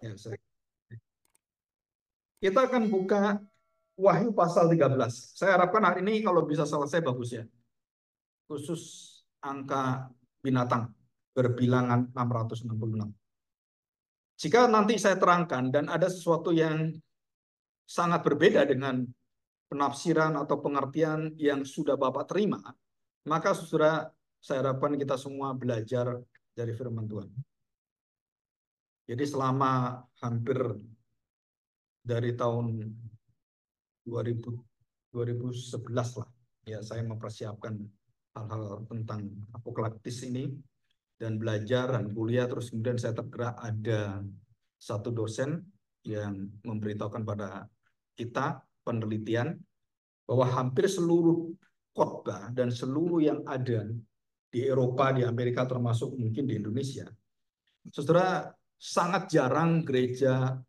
Ya, kita akan buka Wahyu pasal 13. Saya harapkan hari ini kalau bisa selesai bagus ya. Khusus angka binatang berbilangan 666. Jika nanti saya terangkan dan ada sesuatu yang sangat berbeda dengan penafsiran atau pengertian yang sudah Bapak terima, maka saudara, saya harapkan kita semua belajar dari firman Tuhan. Jadi selama hampir dari tahun 2000, 2011 lah, ya saya mempersiapkan hal-hal tentang apokaliptis ini dan belajar dan kuliah, terus kemudian saya tergerak ada satu dosen yang memberitahukan pada kita penelitian bahwa hampir seluruh khotbah dan seluruh yang ada di Eropa, di Amerika, termasuk mungkin di Indonesia, saudara, sangat jarang gereja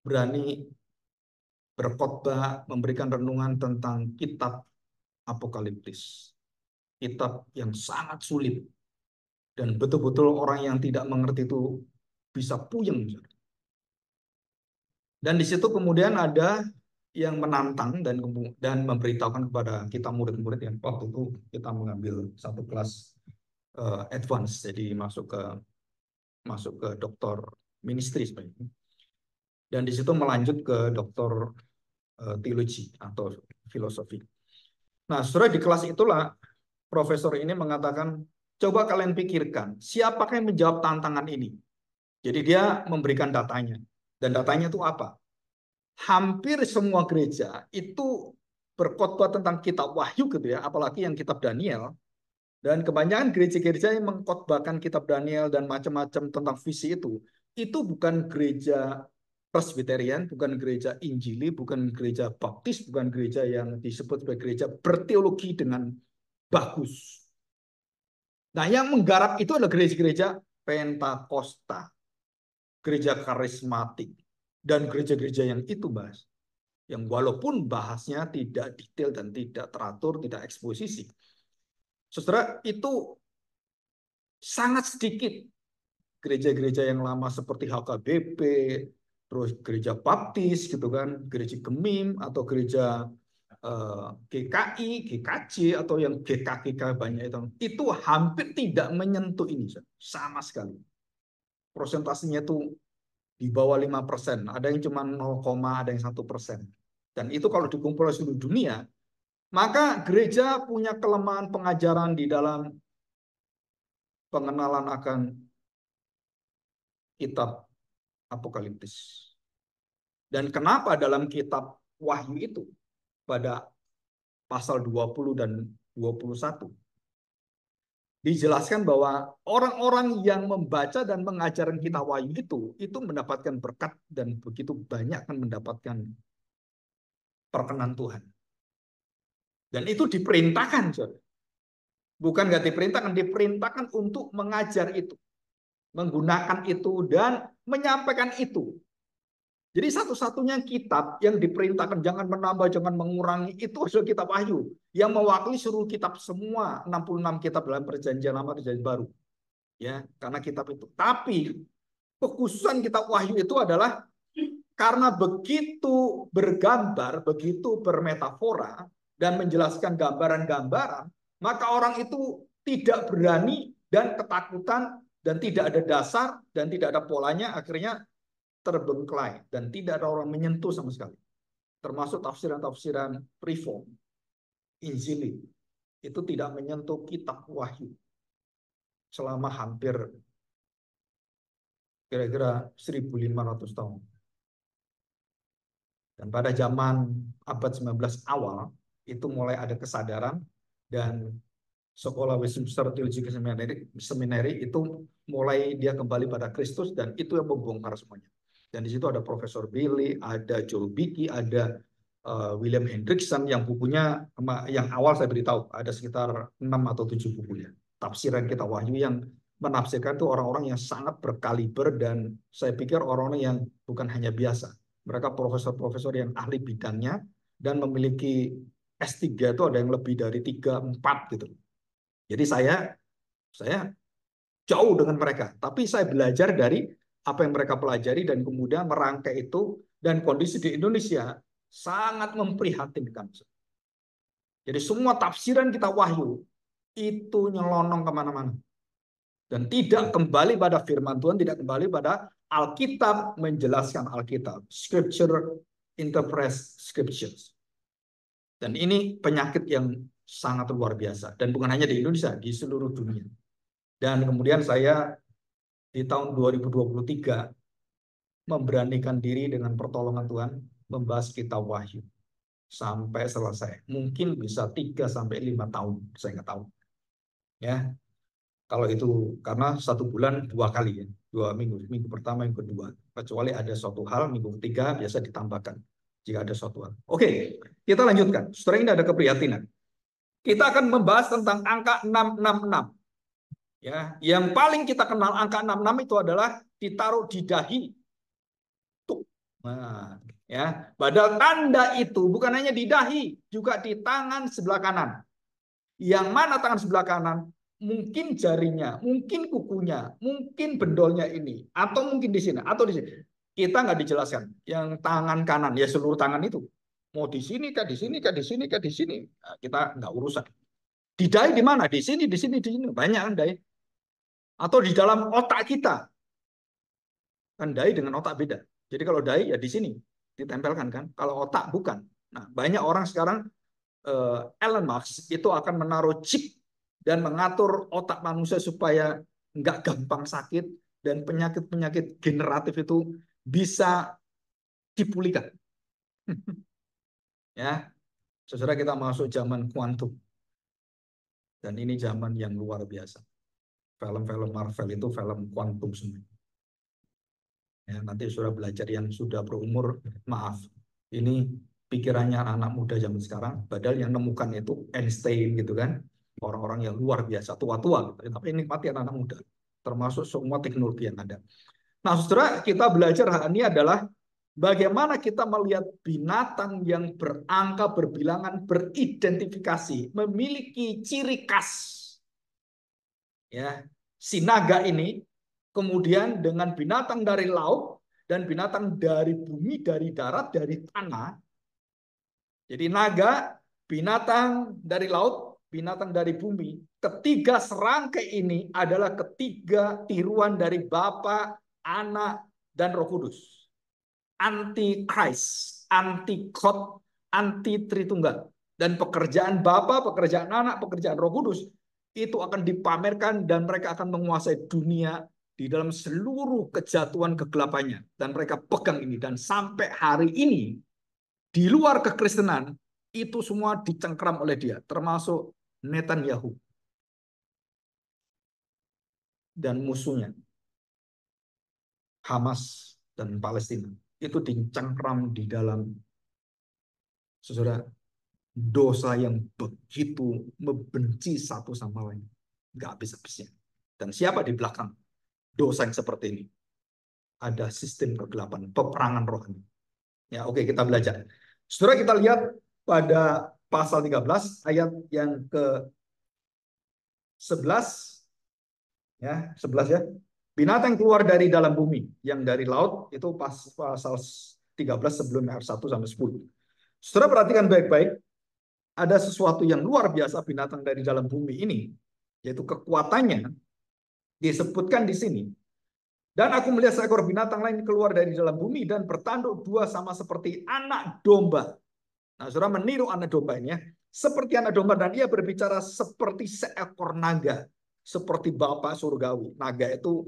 berani berkhotbah, memberikan renungan tentang kitab apokaliptis. Kitab yang sangat sulit. Dan betul-betul orang yang tidak mengerti itu bisa puyeng. Dan di situ kemudian ada yang menantang dan memberitahukan kepada kita murid-murid yang waktu itu kita mengambil satu kelas advance, jadi masuk ke doktor ministry sebenarnya. Dan di situ melanjut ke doktor teologi atau filosofi. Nah, saudara, di kelas itulah profesor ini mengatakan, coba kalian pikirkan, siapakah yang menjawab tantangan ini? Jadi dia memberikan datanya. Dan datanya itu apa? Hampir semua gereja itu berkhotbah tentang kitab Wahyu gitu ya, apalagi yang kitab Daniel. Dan kebanyakan gereja-gereja yang mengkhotbahkan kitab Daniel dan macam-macam tentang visi itu bukan gereja Presbyterian, bukan gereja Injili, bukan gereja Baptis, bukan gereja yang disebut sebagai gereja berteologi dengan bagus. Nah, yang menggarap itu adalah gereja-gereja Pentakosta, gereja karismatik, dan gereja-gereja yang itu, Mas, yang walaupun bahasnya tidak detail dan tidak teratur, tidak eksposisi. Saudara, itu sangat sedikit gereja-gereja yang lama seperti HKBP, terus gereja Baptis gitu kan, gereja Gemim atau gereja GKI, GKJ atau yang GKGK banyak itu hampir tidak menyentuh ini sama sekali. Prosentasenya itu di bawah 5%, ada yang cuma 0, ada yang 1%. Dan itu kalau dikumpulkan seluruh dunia, maka gereja punya kelemahan pengajaran di dalam pengenalan akan kitab apokaliptis. Dan kenapa dalam kitab Wahyu itu pada pasal 20 dan 21 dijelaskan bahwa orang-orang yang membaca dan mengajarkan kitab Wahyu itu mendapatkan berkat dan begitu banyak akan mendapatkan perkenan Tuhan. Dan itu diperintahkan, saudara. Bukan nggak diperintahkan, diperintahkan untuk mengajar itu, menggunakan itu dan menyampaikan itu. Jadi satu-satunya kitab yang diperintahkan jangan menambah, jangan mengurangi itu adalah kitab Wahyu yang mewakili seluruh kitab semua 66 kitab dalam Perjanjian Lama dan Perjanjian Baru. Ya, karena kitab itu. Tapi kekhususan kitab Wahyu itu adalah karena begitu bergambar, begitu bermetafora dan menjelaskan gambaran-gambaran, maka orang itu tidak berani dan ketakutan dan tidak ada dasar dan tidak ada polanya, akhirnya terbengkelai dan tidak ada orang menyentuh sama sekali. Termasuk tafsiran-tafsiran reform, Injili, itu tidak menyentuh kitab Wahyu selama hampir kira-kira 1.500 tahun. Dan pada zaman abad 19 awal, itu mulai ada kesadaran dan sekolah Westminster Theological Seminary itu mulai dia kembali pada Kristus dan itu yang membongkar semuanya. Dan di situ ada Profesor Billy, ada Joel Beeke, ada William Hendrickson yang bukunya yang awal saya beritahu ada sekitar 6 atau 7 bukunya. Tafsiran kitab Wahyu yang menafsirkan itu orang-orang yang sangat berkaliber dan saya pikir orang-orang yang bukan hanya biasa. Mereka profesor-profesor yang ahli bidangnya dan memiliki S3 itu ada yang lebih dari 3-4 gitu. Jadi saya jauh dengan mereka, tapi saya belajar dari apa yang mereka pelajari dan kemudian merangkai itu, dan kondisi di Indonesia sangat memprihatinkan. Jadi semua tafsiran kita wahyu itu nyelonong kemana-mana dan tidak kembali pada firman Tuhan, tidak kembali pada Alkitab menjelaskan Alkitab. Scripture interprets scriptures. Dan ini penyakit yang sangat luar biasa. Dan bukan hanya di Indonesia, di seluruh dunia. Dan kemudian saya di tahun 2023 memberanikan diri dengan pertolongan Tuhan membahas kitab Wahyu sampai selesai. Mungkin bisa 3 sampai 5 tahun, saya nggak tahu. Ya, kalau itu karena 1 bulan 2 kali ya, 2 minggu, minggu pertama, minggu kedua. Kecuali ada suatu hal, minggu ketiga biasa ditambahkan jika ada suatu hal. Oke, kita lanjutkan. Setelah ini ada keprihatinan. Kita akan membahas tentang angka 666. Ya, yang paling kita kenal angka 66 itu adalah ditaruh di dahi. Tuh. Nah, ya, padahal tanda itu bukan hanya di dahi, juga di tangan sebelah kanan. Yang mana tangan sebelah kanan? Mungkin jarinya, mungkin kukunya, mungkin bendolnya ini, atau mungkin di sini, atau di sini. Kita nggak dijelaskan. Yang tangan kanan, ya seluruh tangan itu. Mau di sini, kah di sini, kah di sini, kah di sini. Nah, kita nggak urusan. Di dahi di mana? Di sini, di sini, di sini. Banyak kan dahi. Atau di dalam otak kita. Kan dahi dengan otak beda. Jadi kalau dahi ya di sini ditempelkan kan. Kalau otak bukan. Nah, banyak orang sekarang Elon Musk itu akan menaruh chip dan mengatur otak manusia supaya nggak gampang sakit dan penyakit-penyakit generatif itu bisa dipulihkan. Ya, saudara, kita masuk zaman kuantum dan ini zaman yang luar biasa. Film-film Marvel itu film kuantum semua. Ya, nanti sudah belajar yang sudah berumur, maaf, ini pikirannya anak muda zaman sekarang, padahal yang nemukan itu Einstein gitu kan, orang-orang yang luar biasa, tua-tua, gitu. Tapi nikmati anak-anak muda, termasuk semua teknologi yang ada. Nah, saudara, kita belajar hari ini adalah bagaimana kita melihat binatang yang berangka, berbilangan, beridentifikasi, memiliki ciri khas. Ya, si naga ini kemudian dengan binatang dari laut dan binatang dari bumi, dari darat, dari tanah. Jadi naga, binatang dari laut, binatang dari bumi. Ketiga serangkai ini adalah ketiga tiruan dari Bapa, Anak, dan Roh Kudus. Anti Christ, anti God, anti Tritunggal. Dan pekerjaan Bapa, pekerjaan Anak, pekerjaan Roh Kudus itu akan dipamerkan dan mereka akan menguasai dunia di dalam seluruh kejatuhan kegelapannya. Dan mereka pegang ini. Dan sampai hari ini, di luar kekristenan, itu semua dicengkram oleh dia. Termasuk Netanyahu dan musuhnya, Hamas dan Palestina. Itu dicengkram di dalam, saudara, dosa yang begitu membenci satu sama lain. Nggak habis-habisnya. Dan siapa di belakang dosa yang seperti ini? Ada sistem kegelapan, peperangan rohani. Ya, oke, kita belajar. Saudara, kita lihat pada pasal 13 ayat yang ke-11 ya, 11 ya. Binatang keluar dari dalam bumi, yang dari laut itu pasal 13 sebelum ayat 1 sampai 10. Saudara perhatikan baik-baik, ada sesuatu yang luar biasa binatang dari dalam bumi ini, yaitu kekuatannya disebutkan di sini. Dan aku melihat seekor binatang lain keluar dari dalam bumi dan bertanduk dua sama seperti anak domba. Nah, saudara meniru anak domba ini ya. Seperti anak domba, dan ia berbicara seperti seekor naga. Seperti Bapa surgawi. Naga itu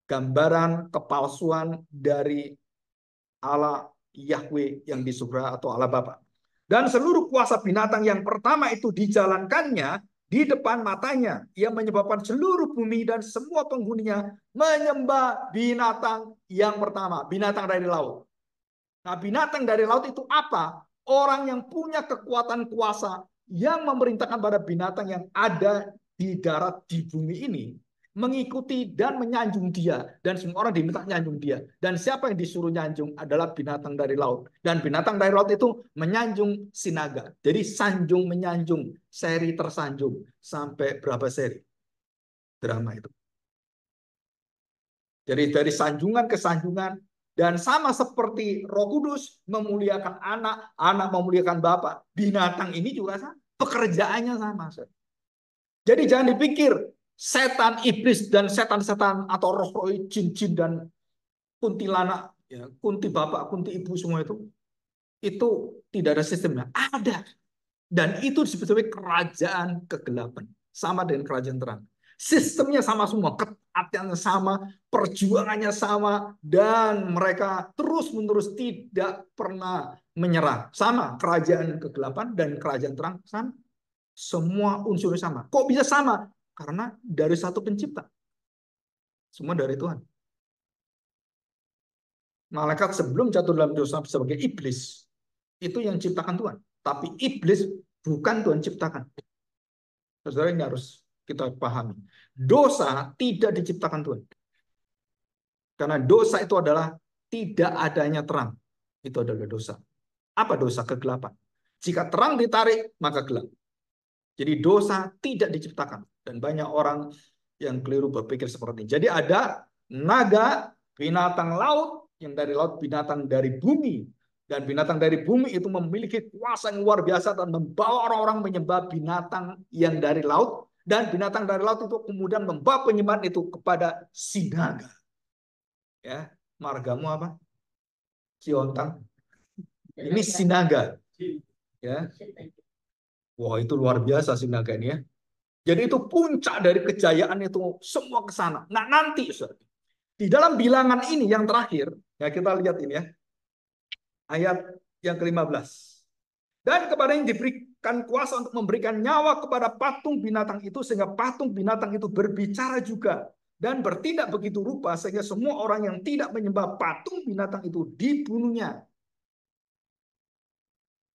gambaran kepalsuan dari Allah Yahweh yang di surga atau Allah Bapa. Dan seluruh kuasa binatang yang pertama itu dijalankannya di depan matanya. Ia menyebabkan seluruh bumi dan semua penghuninya menyembah binatang yang pertama. Binatang dari laut. Nah, binatang dari laut itu apa? Orang yang punya kekuatan kuasa yang memerintahkan pada binatang yang ada di darat di bumi ini mengikuti dan menyanjung dia, dan semua orang diminta menyanjung dia. Dan siapa yang disuruh nyanjung adalah binatang dari laut. Dan binatang dari laut itu menyanjung si naga. Jadi sanjung menyanjung, seri tersanjung, sampai berapa seri drama itu. Jadi dari sanjungan ke sanjungan. Dan sama seperti Roh Kudus memuliakan anak, anak memuliakan Bapa. Binatang ini juga sama. Pekerjaannya sama. Jadi jangan dipikir setan, iblis, dan setan-setan atau roh-roh jin-jin dan kuntilanak, ya, kunti bapak, kunti ibu semua itu tidak ada sistemnya. Ada. Dan itu disebut sebagai kerajaan kegelapan. Sama dengan kerajaan terang. Sistemnya sama semua, ketaatiannya sama, perjuangannya sama, dan mereka terus-menerus tidak pernah menyerah. Sama, kerajaan kegelapan dan kerajaan terang sama. Semua unsurnya sama. Kok bisa sama? Karena dari satu pencipta. Semua dari Tuhan. Malaikat sebelum jatuh dalam dosa sebagai iblis, itu yang ciptakan Tuhan. Tapi iblis bukan Tuhan ciptakan. Saudara, ini harus kita pahami. Dosa tidak diciptakan Tuhan. Karena dosa itu adalah tidak adanya terang. Itu adalah dosa. Apa dosa? Kegelapan. Jika terang ditarik, maka gelap. Jadi dosa tidak diciptakan. Dan banyak orang yang keliru berpikir seperti ini. Jadi ada naga, binatang laut, yang dari laut, binatang dari bumi. Dan binatang dari bumi itu memiliki kuasa yang luar biasa dan membawa orang-orang menyembah binatang yang dari laut. Dan binatang dari laut itu kemudian membawa penyembahan itu kepada si naga. Ya, margamu apa? Ciontang. Ini si naga. Ya. Wah, itu luar biasa si naga ini ya. Jadi itu puncak dari kejayaan itu semua ke sana. Nah, nanti di dalam bilangan ini yang terakhir, ya kita lihat ini ya. Ayat yang ke-15. Dan kepada yang diberikan kuasa untuk memberikan nyawa kepada patung binatang itu sehingga patung binatang itu berbicara juga dan bertindak begitu rupa sehingga semua orang yang tidak menyembah patung binatang itu dibunuhnya.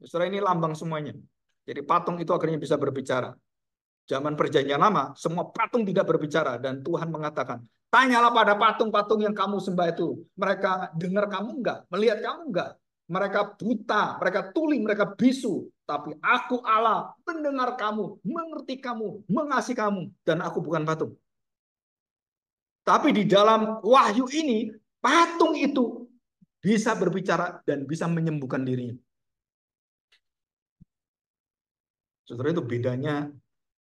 Saudara, ini lambang semuanya. Jadi patung itu akhirnya bisa berbicara. Zaman perjanjian lama, semua patung tidak berbicara. Dan Tuhan mengatakan, tanyalah pada patung-patung yang kamu sembah itu. Mereka dengar kamu enggak? Melihat kamu enggak? Mereka buta, mereka tuli, mereka bisu. Tapi aku Allah mendengar kamu, mengerti kamu, mengasihi kamu. Dan aku bukan patung. Tapi di dalam wahyu ini, patung itu bisa berbicara dan bisa menyembuhkan dirinya. Saudara, itu bedanya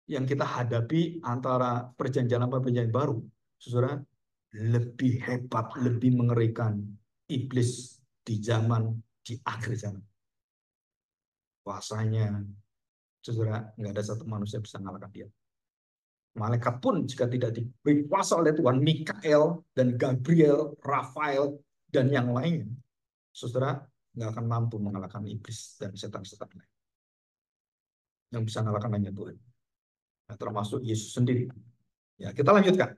yang kita hadapi antara perjanjian lama dan perjanjian baru. Saudara, lebih hebat, lebih mengerikan iblis di akhir zaman. Kuasanya, saudara, nggak ada satu manusia bisa mengalahkan dia. Malaikat pun jika tidak diberi kuasa oleh Tuhan, Mikael dan Gabriel, Rafael, dan yang lainnya, saudara, nggak akan mampu mengalahkan iblis dan setan-setan lain. Yang bisa mengalahkan hanya Tuhan. Nah, termasuk Yesus sendiri. Ya, kita lanjutkan.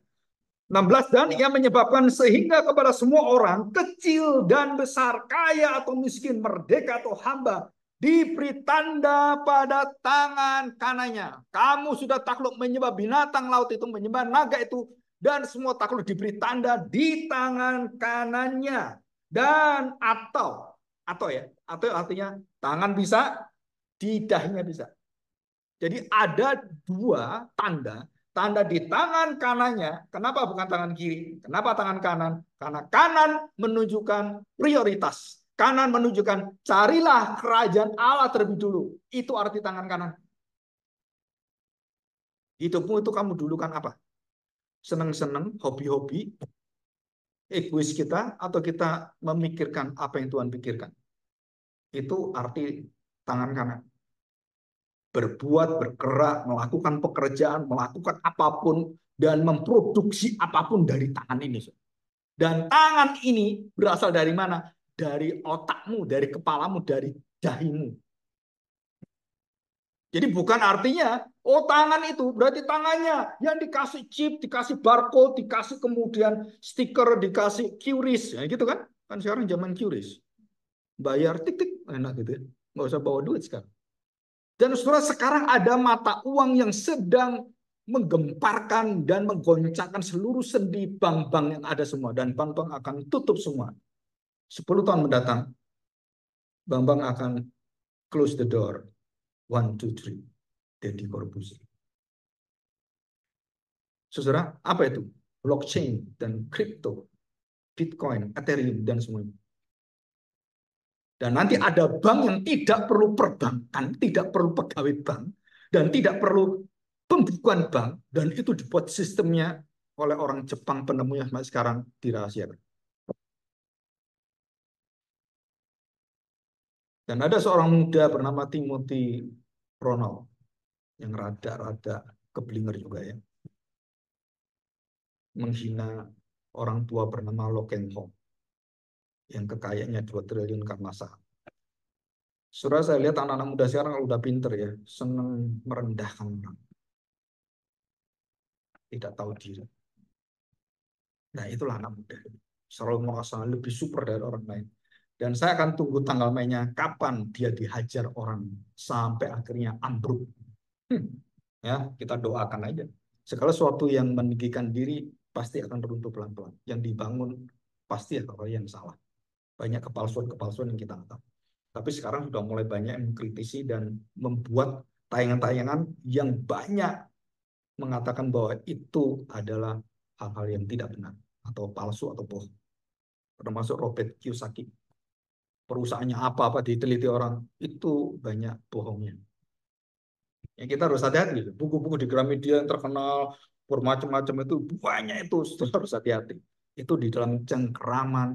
16, dan ia menyebabkan sehingga kepada semua orang, kecil dan besar, kaya atau miskin, merdeka atau hamba, diberi tanda pada tangan kanannya. Kamu sudah takluk menyembah binatang laut itu, menyembah naga itu, dan semua takluk diberi tanda di tangan kanannya. Dan atau ya, atau artinya tangan bisa, di dahinya bisa. Jadi ada dua tanda. Tanda di tangan kanannya. Kenapa bukan tangan kiri? Kenapa tangan kanan? Karena kanan menunjukkan prioritas. Kanan menunjukkan carilah kerajaan Allah terlebih dulu. Itu arti tangan kanan. Hidupmu itu kamu dulu kan apa? Seneng-seneng, hobi-hobi, egois kita, atau kita memikirkan apa yang Tuhan pikirkan? Itu arti tangan kanan. Berbuat, bergerak, melakukan pekerjaan, melakukan apapun, dan memproduksi apapun dari tangan ini. Dan tangan ini berasal dari mana? Dari otakmu, dari kepalamu, dari dahimu. Jadi bukan artinya, oh tangan itu berarti tangannya yang dikasih chip, dikasih barcode, dikasih kemudian stiker, dikasih QRIS. Ya, gitu kan? Kan sekarang zaman QRIS. Bayar tik-tik, enak gitu ya. Nggak usah bawa duit sekarang. Dan saudara, sekarang ada mata uang yang sedang menggemparkan dan menggoncangkan seluruh sendi bank-bank yang ada semua. Dan bank-bank akan tutup semua. 10 tahun mendatang, bank-bank akan close the door. 1, 2, 3. Deddy Corbuzier. Saudara, apa itu? Blockchain dan crypto. Bitcoin, Ethereum, dan semuanya. Dan nanti ada bank yang tidak perlu perbankan, tidak perlu pegawai bank, dan tidak perlu pembukuan bank, dan itu dibuat sistemnya oleh orang Jepang penemunya sampai sekarang dirahasiakan. Dan ada seorang muda bernama Timothy Ronald yang rada-rada keblinger juga ya, menghina orang tua bernama Lo Keng Hong yang kekayaannya 2 triliun karena saham. Saudara, saya lihat anak-anak muda sekarang udah pinter ya, senang merendahkan orang, tidak tahu diri. Nah, itulah anak muda. Selalu merasa lebih super dari orang lain. Dan saya akan tunggu tanggal mainnya, kapan dia dihajar orang sampai akhirnya ambruk. Ya, kita doakan aja. Segala sesuatu yang meninggikan diri pasti akan runtuh pelan-pelan. Yang dibangun pasti ada yang salah. Banyak kepalsuan-kepalsuan yang kita tahu. Tapi sekarang sudah mulai banyak yang mengkritisi dan membuat tayangan-tayangan yang banyak mengatakan bahwa itu adalah hal-hal yang tidak benar atau palsu atau bohong. Termasuk Robert Kiyosaki. Perusahaannya apa-apa diteliti orang, itu banyak bohongnya. Ya, kita harus hati-hati. Buku-buku di Gramedia yang terkenal, bermacam-macam itu banyak itu, harus hati-hati. Itu di dalam cengkeraman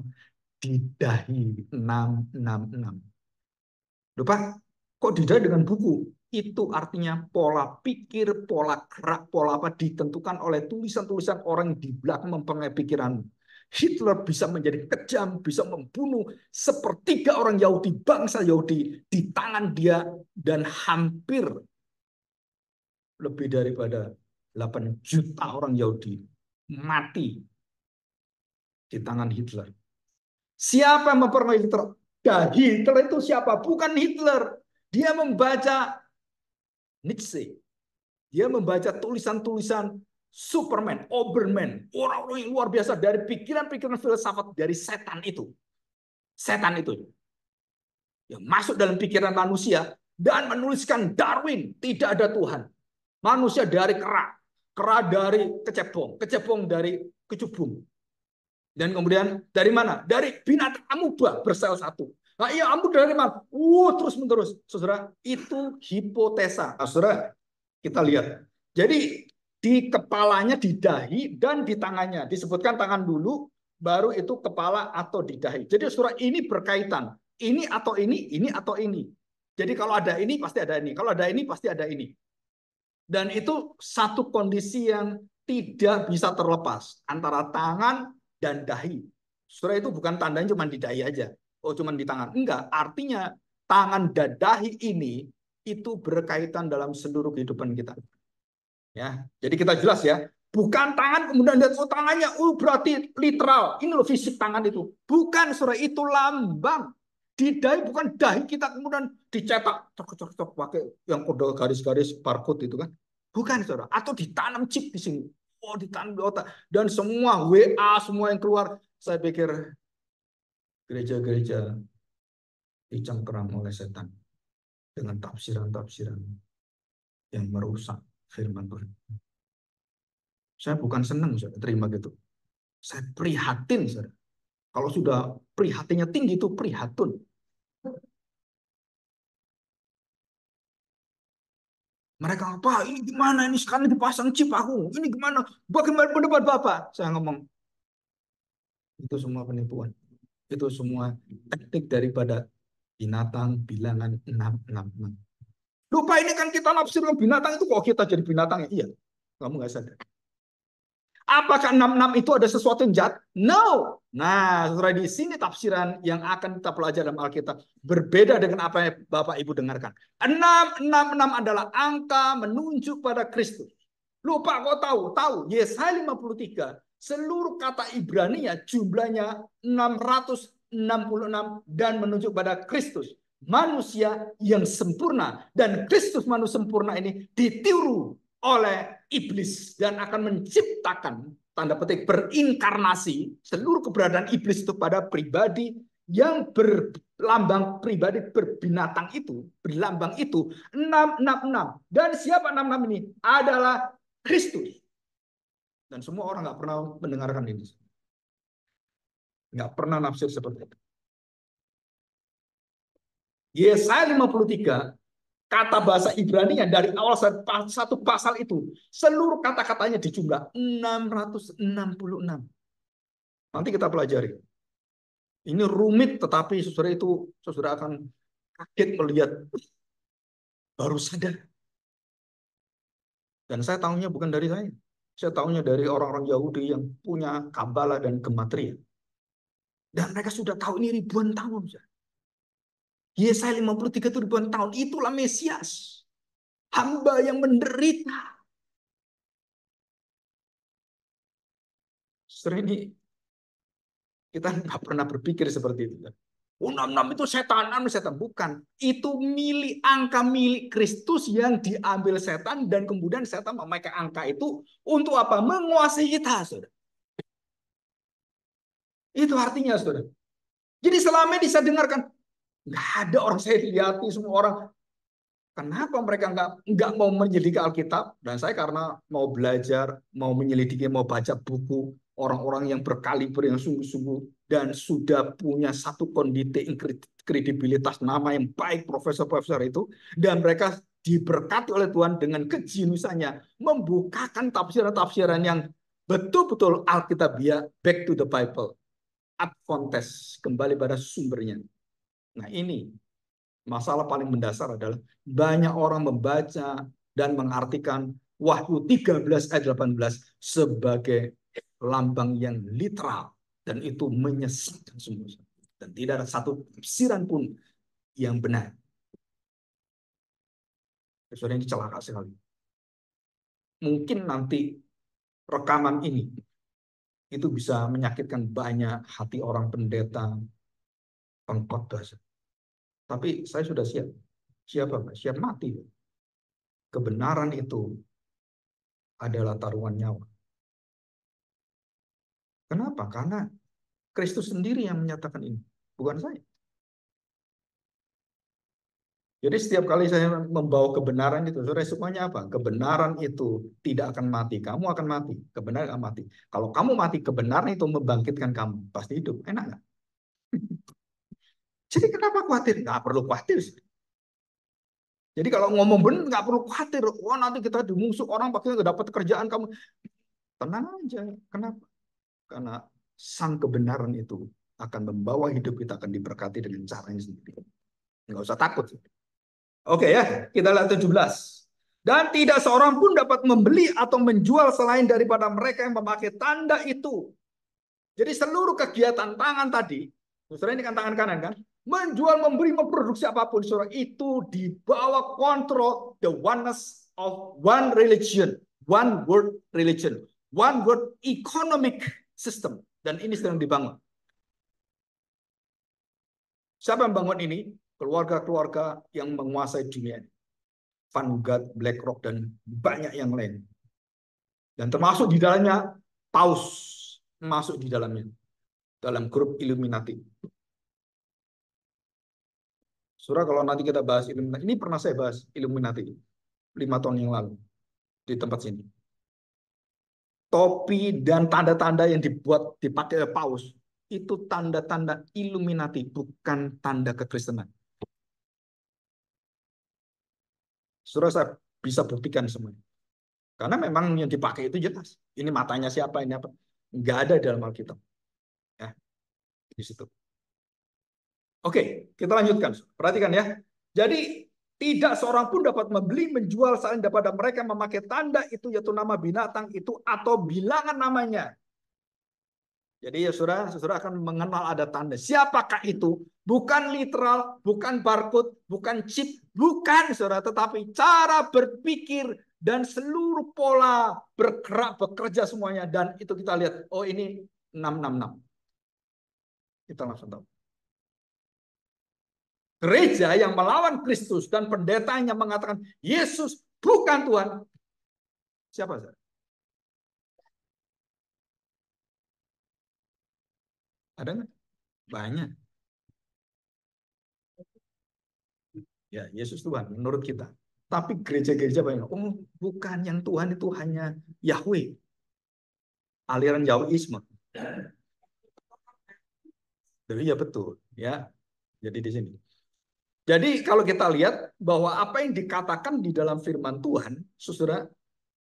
di dahi 666. Lupa, kok didahi dengan buku? Itu artinya pola pikir, pola gerak, pola apa ditentukan oleh tulisan-tulisan orang di belakang mempengaruhi pikiran. Hitler bisa menjadi kejam, bisa membunuh sepertiga orang Yahudi, bangsa Yahudi di tangan dia, dan hampir lebih daripada 8 juta orang Yahudi mati di tangan Hitler. Siapa yang mempengaruhi Hitler? Dan Hitler itu siapa? Bukan Hitler. Dia membaca Nietzsche. Dia membaca tulisan-tulisan Superman, Oberman, orang-orang yang luar biasa dari pikiran-pikiran filsafat dari setan itu. Setan itu yang masuk dalam pikiran manusia dan menuliskan Darwin, tidak ada Tuhan. Manusia dari kera, kera dari kecepong, kecepong dari kecubung. Dan kemudian dari mana? Dari binatang amuba bersel satu. Nah, iya, amuk dari mana? Terus menerus, saudara. Itu hipotesa. Nah, saudara, kita lihat. Jadi di kepalanya, di dahi, dan di tangannya. Disebutkan tangan dulu, baru itu kepala atau di dahi. Jadi saudara, ini berkaitan. Ini atau ini atau ini. Jadi kalau ada ini, pasti ada ini. Kalau ada ini, pasti ada ini. Dan itu satu kondisi yang tidak bisa terlepas antara tangan dan dahi. Saudara, itu bukan tandanya cuma di dahi aja. Oh, cuma di tangan. Enggak, artinya tangan dan dahi ini itu berkaitan dalam seluruh kehidupan kita. Ya, jadi kita jelas ya. Bukan tangan kemudian lihat oh tangannya, berarti literal. Ini loh fisik tangan itu. Bukan, saudara, itu lambang. Di dahi bukan dahi kita kemudian dicetak cok pakai yang kode garis-garis barcode itu kan. Bukan, saudara. Atau ditanam chip di sini. Oh, ditanam di otak. Dan semua WA, semua yang keluar, saya pikir gereja-gereja dicengkeram oleh setan dengan tafsiran-tafsiran yang merusak firman Tuhan. Saya bukan senang, saudara, terima gitu. Saya prihatin, saudara. Kalau sudah prihatinnya tinggi itu prihatin. Mereka apa? Ini gimana? Ini sekarang dipasang chip aku. Ini gimana? Bagaimana pendapat Bapak? Saya ngomong, itu semua penipuan. Itu semua teknik daripada binatang bilangan 666. Lupa, ini kan kita nafsirkan binatang itu kok kita jadi binatang ya? Iya. Kamu nggak sadar. Apakah 66 itu ada sesuatu yang jahat? No. Nah, saudara, di sini tafsiran yang akan kita pelajari dalam Alkitab berbeda dengan apa yang Bapak Ibu dengarkan. 666 adalah angka menunjuk pada Kristus. Lupa kok tahu? Tahu. Yesaya 53, seluruh kata Ibrani-nya jumlahnya 666 dan menunjuk pada Kristus. Manusia yang sempurna. Dan Kristus manusia sempurna ini ditiru oleh iblis dan akan menciptakan, tanda petik, berinkarnasi seluruh keberadaan iblis itu pada pribadi yang berlambang pribadi berbinatang itu, berlambang itu 666. Dan siapa 66 ini? Adalah Kristus. Dan semua orang nggak pernah mendengarkan ini. Nggak pernah nafsir seperti itu. Yesaya 53, kata bahasa Ibrani-nya dari awal satu pasal itu, seluruh kata-katanya dijumlah 666. Nanti kita pelajari. Ini rumit, tetapi saudara itu, saudara akan kaget melihat, baru sadar. Dan saya tahunya bukan dari saya. Saya tahunya dari orang-orang Yahudi yang punya Kabbalah dan Gematria. Dan mereka sudah tahu ini ribuan tahun. Yesaya 53 itu ribuan tahun. Itulah Mesias. Hamba yang menderita. Sering ini kita nggak pernah berpikir seperti itu. 66 itu setan, setan. Bukan. Itu angka milik Kristus yang diambil setan dan kemudian setan memakai angka itu untuk apa? Menguasai kita, saudara. Itu artinya, saudara. Jadi selama ini saya dengarkan, nggak ada orang saya lihati semua orang. Kenapa mereka nggak mau menyelidiki Alkitab? Dan saya karena mau belajar, mau menyelidiki, mau baca buku orang-orang yang berkaliber, yang sungguh-sungguh, dan sudah punya satu kondisi kredibilitas, nama yang baik, profesor-profesor itu, dan mereka diberkati oleh Tuhan dengan kejeniusannya, membukakan tafsiran-tafsiran yang betul-betul Alkitabiah, back to the Bible, ad fontes, kembali pada sumbernya. Nah ini masalah paling mendasar adalah banyak orang membaca dan mengartikan Wahyu 13 ayat 18 sebagai lambang yang literal, dan itu menyesatkan semua. Dan tidak ada satu tafsiran pun yang benar. Saudara, ini celaka sekali. Mungkin nanti rekaman ini itu bisa menyakitkan banyak hati orang pendeta, pengkhotbah. Tapi saya sudah siap. Siap apa? Siap mati. Kebenaran itu adalah taruhan nyawa. Kenapa? Karena Kristus sendiri yang menyatakan ini, bukan saya. Jadi setiap kali saya membawa kebenaran itu, resikonya apa? Kebenaran itu tidak akan mati. Kamu akan mati. Kebenaran akan mati. Kalau kamu mati, kebenaran itu membangkitkan kamu. Pasti hidup. Enak nggak? Jadi kenapa khawatir? Nggak perlu khawatir. Jadi kalau ngomong benar, nggak perlu khawatir. Wah, nanti kita dimusuh orang, pasti nggak dapat kerjaan kamu. Tenang aja. Kenapa? Karena sang kebenaran itu akan membawa hidup kita, akan diberkati dengan caranya sendiri. Nggak usah takut. Oke ya, kita lihat 17. Dan tidak seorang pun dapat membeli atau menjual selain daripada mereka yang memakai tanda itu. Jadi seluruh kegiatan tangan tadi, saudara ini kan tangan kanan kan, menjual, membeli, memproduksi apapun, saudara, itu di bawah kontrol the oneness of one religion, one world religion, one world economic system. Dan ini sedang dibangun. Siapa yang bangun ini? Keluarga-keluarga yang menguasai dunia ini. Vanguard, BlackRock, dan banyak yang lain. Dan termasuk di dalamnya Paus masuk di dalamnya. Dalam grup Illuminati. Saudara, kalau nanti kita bahas Illuminati, ini pernah saya bahas Illuminati 5 tahun yang lalu di tempat sini. Topi dan tanda-tanda yang dipakai oleh Paus itu tanda-tanda Illuminati, bukan tanda kekristenan. Saudara, saya bisa buktikan semuanya. Karena memang yang dipakai itu jelas. Ini matanya siapa, ini apa. Nggak ada dalam Alkitab. Ya, di situ. Oke, kita lanjutkan. Perhatikan ya. Jadi, tidak seorang pun dapat membeli, menjual selain daripada mereka memakai tanda itu, yaitu nama binatang itu atau bilangan namanya. Jadi ya saudara akan mengenal ada tanda. Siapakah itu? Bukan literal, bukan barcode, bukan chip, bukan saudara, tetapi cara berpikir dan seluruh pola bergerak, bekerja semuanya. Dan itu kita lihat, oh ini 666. Kita langsung tahu. Gereja yang melawan Kristus dan pendetanya mengatakan Yesus bukan Tuhan. Siapa saudara? Ada nggak? Banyak. Ya, Yesus Tuhan menurut kita. Tapi gereja-gereja banyak. Oh, bukan, yang Tuhan itu hanya Yahweh. Aliran Yahwisme. Jadi ya betul, ya. Jadi di sini. Jadi kalau kita lihat bahwa apa yang dikatakan di dalam firman Tuhan, saudara,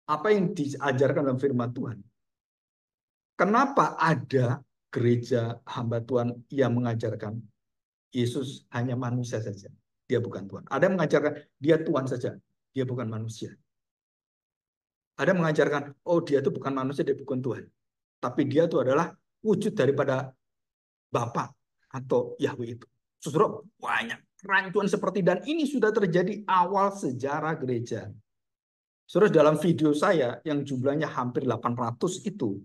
apa yang diajarkan dalam firman Tuhan, kenapa ada gereja hamba Tuhan yang mengajarkan Yesus hanya manusia saja, dia bukan Tuhan. Ada yang mengajarkan dia Tuhan saja, dia bukan manusia. Ada yang mengajarkan, oh dia itu bukan manusia, dia bukan Tuhan. Tapi dia itu adalah wujud daripada Bapa atau Yahweh itu. Saudara, banyak kerancuan seperti, dan ini sudah terjadi awal sejarah gereja. Saudara, dalam video saya yang jumlahnya hampir 800 itu,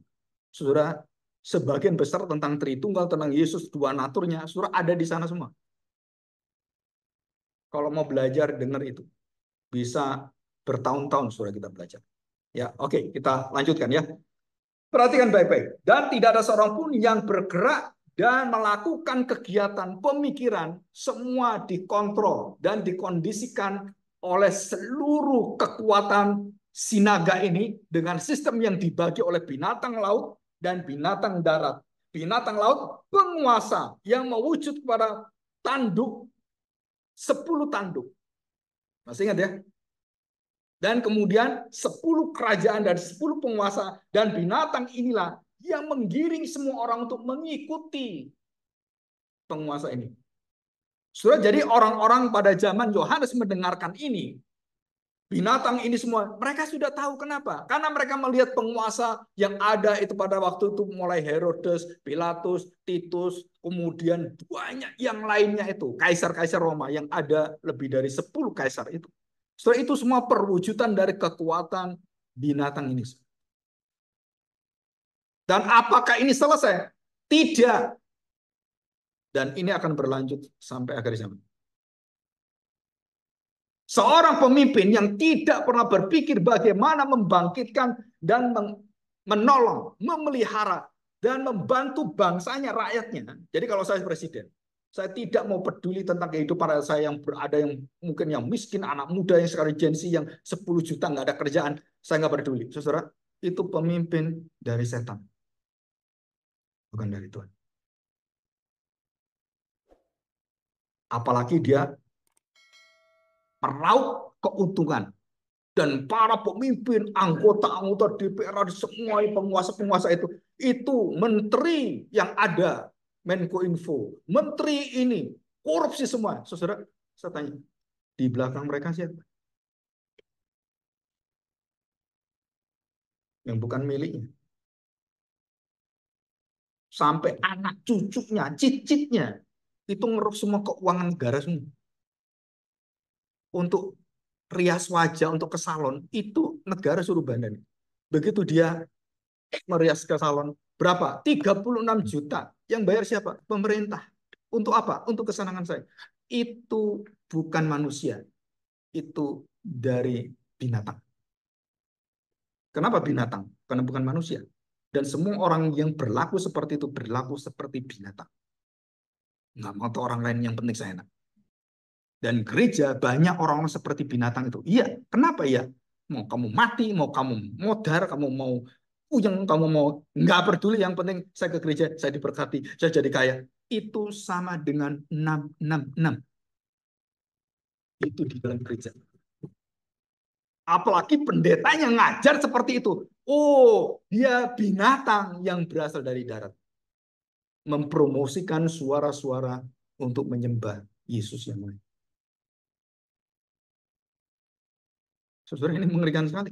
saudara, sebagian besar tentang Tritunggal, tentang Yesus, dua naturnya, saudara ada di sana semua. Kalau mau belajar, dengar itu. Bisa bertahun-tahun saudara kita belajar. Ya, oke, kita lanjutkan ya. Perhatikan baik-baik. Dan tidak ada seorang pun yang bergerak dan melakukan kegiatan pemikiran, semua dikontrol dan dikondisikan oleh seluruh kekuatan sinaga ini dengan sistem yang dibagi oleh binatang laut dan binatang darat. Binatang laut penguasa yang mewujud kepada tanduk, 10 tanduk. Masih ingat ya? Dan kemudian 10 kerajaan dan 10 penguasa, dan binatang inilah yang menggiring semua orang untuk mengikuti penguasa ini. Sudah, jadi orang-orang pada zaman Yohanes mendengarkan ini, binatang ini semua, mereka sudah tahu kenapa. Karena mereka melihat penguasa yang ada itu pada waktu itu, mulai Herodes, Pilatus, Titus, kemudian banyak yang lainnya itu, kaisar-kaisar Roma yang ada lebih dari 10 kaisar itu. Setelah itu semua perwujudan dari kekuatan binatang ini. Dan apakah ini selesai? Tidak. Dan ini akan berlanjut sampai akhir zaman. Seorang pemimpin yang tidak pernah berpikir bagaimana membangkitkan dan menolong, memelihara, dan membantu bangsanya, rakyatnya. Jadi kalau saya presiden, saya tidak mau peduli tentang kehidupan saya yang berada, yang mungkin yang miskin, anak muda yang sekarang Gen Z yang 10 juta nggak ada kerjaan. Saya nggak peduli. Saudara, itu pemimpin dari setan. Bukan dari Tuhan. Apalagi dia meraup keuntungan. Dan para pemimpin, anggota-anggota DPR, semua penguasa-penguasa itu menteri yang ada, Menko Info, menteri ini, korupsi semua. Saudara, saya tanya, di belakang mereka siapa? Yang bukan miliknya. Sampai anak cucunya, cicitnya, itu ngeruk semua keuangan negara semua. Untuk rias wajah, untuk ke salon, itu negara suruh bandar. Begitu dia merias ke salon, berapa? 36 juta. Yang bayar siapa? Pemerintah. Untuk apa? Untuk kesenangan saya. Itu bukan manusia. Itu dari binatang. Kenapa binatang? Karena bukan manusia. Dan semua orang yang berlaku seperti itu berlaku seperti binatang. Nggak mau tahu orang lain, yang penting saya enak. Dan gereja banyak orang-orang seperti binatang itu. Iya, kenapa ya? Mau kamu mati, mau kamu modar, kamu mau puyeng, kamu mau nggak peduli, yang penting saya ke gereja, saya diberkati, saya jadi kaya. Itu sama dengan 666. Itu di dalam gereja. Apalagi pendetanya ngajar seperti itu. Oh, dia binatang yang berasal dari darat. Mempromosikan suara-suara untuk menyembah Yesus yang lain. Saudara, ini mengerikan sekali.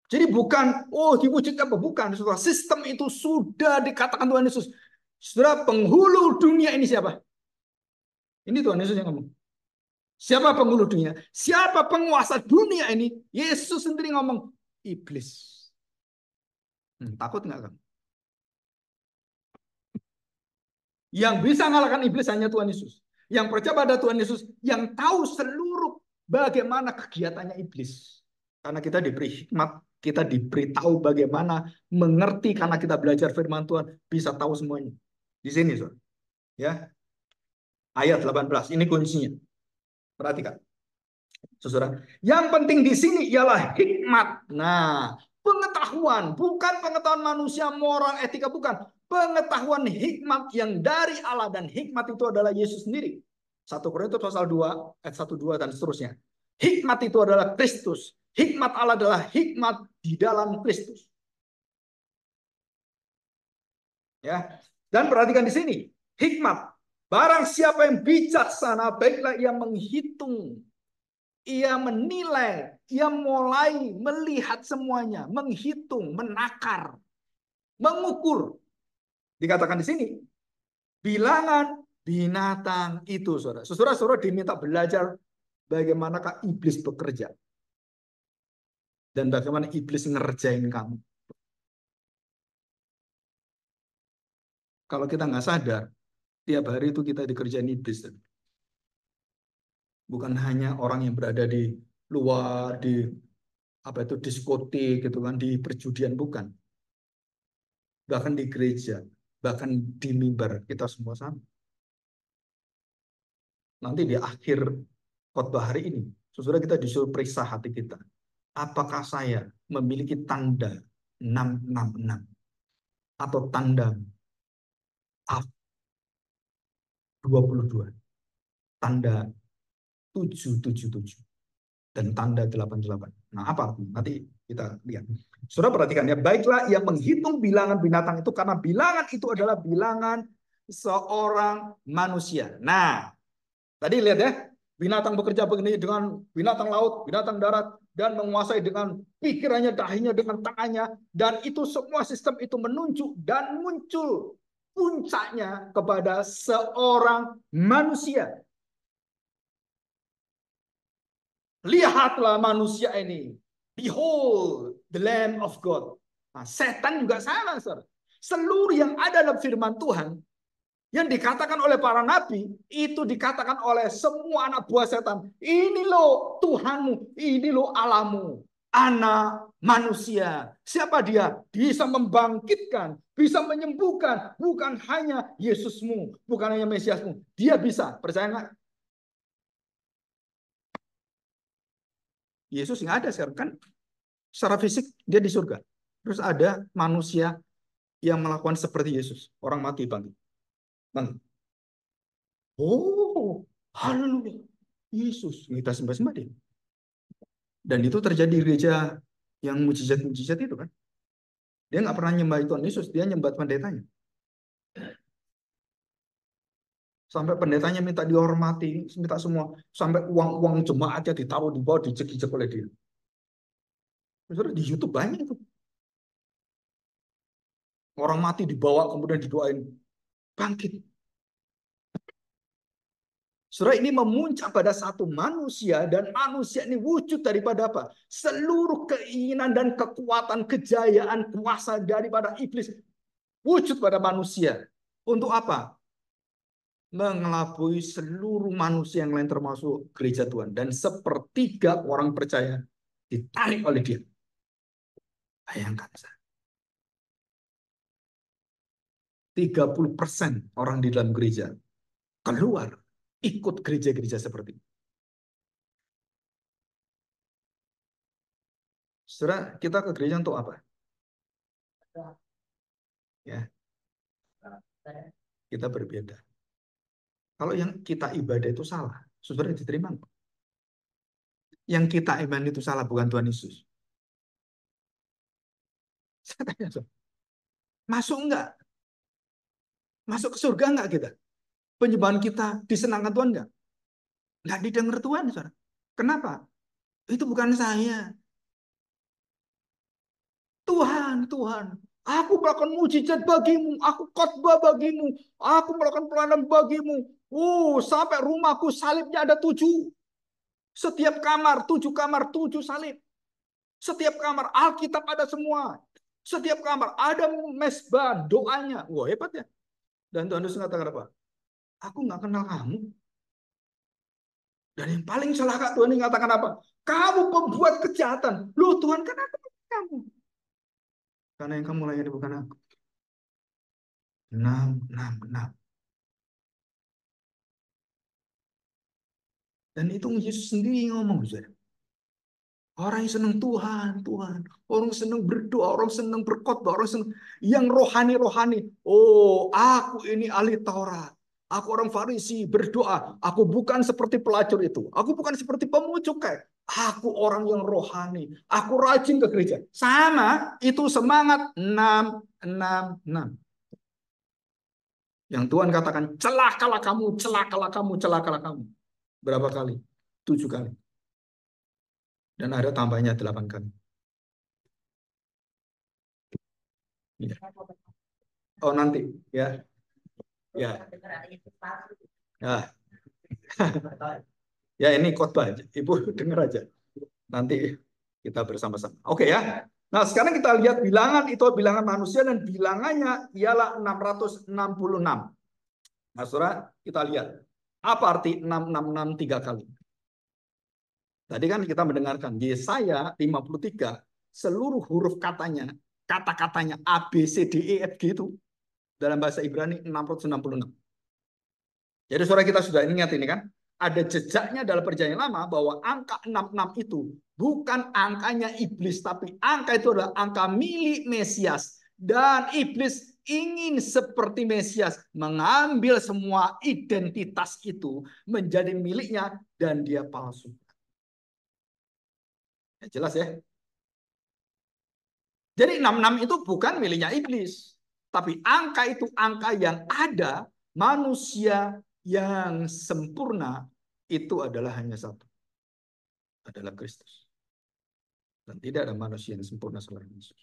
Jadi bukan, oh diwujudkan apa? Bukan. Saudara, sistem itu sudah dikatakan Tuhan Yesus. Saudara, penghulu dunia ini siapa? Ini Tuhan Yesus yang ngomong. Siapa penghulu dunia? Siapa penguasa dunia ini? Yesus sendiri ngomong, iblis. Takut nggak kamu? Yang bisa mengalahkan iblis hanya Tuhan Yesus. Yang percaya pada Tuhan Yesus, yang tahu seluruh bagaimana kegiatannya iblis. Karena kita diberi hikmat, kita diberitahu bagaimana mengerti, karena kita belajar firman Tuhan, bisa tahu semuanya. Di sini, Saudara. Ya. Ayat 18, ini kuncinya. Perhatikan. Saudara, yang penting di sini ialah hikmat. Nah, pengetahuan, bukan pengetahuan manusia, moral, etika, bukan. pengetahuan hikmat yang dari Allah, dan hikmat itu adalah Yesus sendiri. 1 Korintus pasal 2 ayat 1 2 dan seterusnya. Hikmat itu adalah Kristus. Hikmat Allah adalah hikmat di dalam Kristus. Ya. Dan perhatikan di sini, hikmat. Barang siapa yang bijaksana, baiklah ia menghitung, ia menilai, ia mulai melihat semuanya, menghitung, menakar, mengukur. Dikatakan di sini, bilangan binatang itu, saudara. Saudara-saudara diminta belajar bagaimanakah iblis bekerja. Dan bagaimana iblis ngerjain kamu. Kalau kita nggak sadar, tiap hari itu kita dikerjain iblis. Bukan hanya orang yang berada di luar, di apa itu diskotik gitu kan, di perjudian, bukan. Bahkan di gereja, bahkan di mimbar, kita semua sama. Nanti di akhir khotbah hari ini, saudara, kita disuruh periksa hati kita. Apakah saya memiliki tanda 666 atau tanda 22, tanda 777, dan tanda 88. Nah, apa? Nanti kita lihat. Saudara perhatikan ya, baiklah ia menghitung bilangan binatang itu, karena bilangan itu adalah bilangan seorang manusia. Nah, tadi lihat ya, binatang bekerja begini dengan binatang laut, binatang darat, dan menguasai dengan pikirannya, dahinya, dengan tangannya. Dan itu semua sistem itu menunjuk dan muncul puncaknya kepada seorang manusia. Lihatlah manusia ini. Behold the Lamb of God. Nah, setan juga sama, saudara. Seluruh yang ada dalam firman Tuhan, yang dikatakan oleh para nabi, itu dikatakan oleh semua anak buah setan. Ini loh Tuhanmu, ini loh Allahmu. Anak manusia. Siapa dia? Bisa membangkitkan, bisa menyembuhkan. Bukan hanya Yesusmu, bukan hanya Mesiasmu. Dia bisa, percaya nggak? Yesus nggak ada sekarang kan, secara fisik dia di surga. Terus ada manusia yang melakukan seperti Yesus, orang mati bangkit. Bangkit. Oh, haleluya. Yesus, kita sembah-sembah dia. Dan itu terjadi di gereja yang mujizat-mujizat itu kan. Dia nggak pernah nyembah Tuhan Yesus, dia nyembah pendetanya. Sampai pendetanya minta dihormati, minta semua. Sampai uang-uang jemaatnya ditaruh di bawah, dicek-cek oleh dia. Saudara, di YouTube banyak itu. Orang mati dibawa, kemudian didoain. Bangkit. Saudara, ini memuncak pada satu manusia, dan manusia ini wujud daripada apa? Seluruh keinginan dan kekuatan, kejayaan, kuasa daripada iblis wujud pada manusia. Untuk apa? Mengelabui seluruh manusia yang lain termasuk gereja Tuhan. Dan sepertiga orang percaya ditarik oleh dia. Bayangkan, 30% orang di dalam gereja keluar ikut gereja-gereja seperti itu. Saudara, kita ke gereja untuk apa? Ya, kita berbeda. Kalau yang kita ibadah itu salah, saudara diterima enggak? Yang kita iman itu salah, bukan Tuhan Yesus. Saya tanya, saudara, masuk enggak? Masuk ke surga enggak kita? Penyembahan kita disenangkan Tuhan enggak? Enggak didengar Tuhan, saudara. Kenapa? Itu bukan saya. Tuhan, Tuhan. Aku melakukan mujizat bagimu. Aku khotbah bagimu. Aku melakukan pelayanan bagimu. Sampai rumahku salibnya ada 7. Setiap kamar, 7 kamar, 7 salib. Setiap kamar, Alkitab ada semua. Setiap kamar, ada mesbah, doanya. Wah, hebat ya. Dan Tuhan Yesus mengatakan apa? Aku nggak kenal kamu. Dan yang paling celaka, Tuhan mengatakan apa? Kamu pembuat kejahatan. Loh Tuhan, kenapa kamu? Karena yang kamu layani bukan aku. 666. Dan itu Yesus sendiri ngomong, saudara. Orang yang senang Tuhan, Tuhan. Orang senang berdoa, orang senang berkhotbah, orang senang yang rohani-rohani. Oh, aku ini ahli Taurat. Aku orang Farisi berdoa. Aku bukan seperti pelacur itu. Aku bukan seperti pemungut cukai. Aku orang yang rohani. Aku rajin ke gereja. Sama, itu semangat 666. Yang Tuhan katakan, celakalah kamu, celakalah kamu, celakalah kamu. Berapa kali? 7 kali. Dan ada tambahnya 8 kali. Ya. Oh nanti, ya, ya, ya, ya ini khotbah aja. Ibu dengar aja. Nanti kita bersama-sama. Oke ya. Nah sekarang kita lihat bilangan itu bilangan manusia dan bilangannya ialah 666. Nah saudara kita lihat apa arti 666 3 kali. Tadi kan kita mendengarkan Yesaya 53 seluruh huruf katanya, kata-katanya A, B, C, D, E, F, G itu dalam bahasa Ibrani 666. Jadi saudara kita sudah ingat ini kan, ada jejaknya dalam perjanjian lama bahwa angka 66 itu bukan angkanya iblis, tapi angka itu adalah angka milik Mesias. Dan iblis ingin seperti Mesias mengambil semua identitas itu menjadi miliknya dan dia palsu. Ya, jelas ya. Jadi 66 itu bukan miliknya iblis. Tapi angka itu angka yang ada manusia yang sempurna itu adalah hanya satu. Adalah Kristus. Dan tidak ada manusia yang sempurna selain Yesus.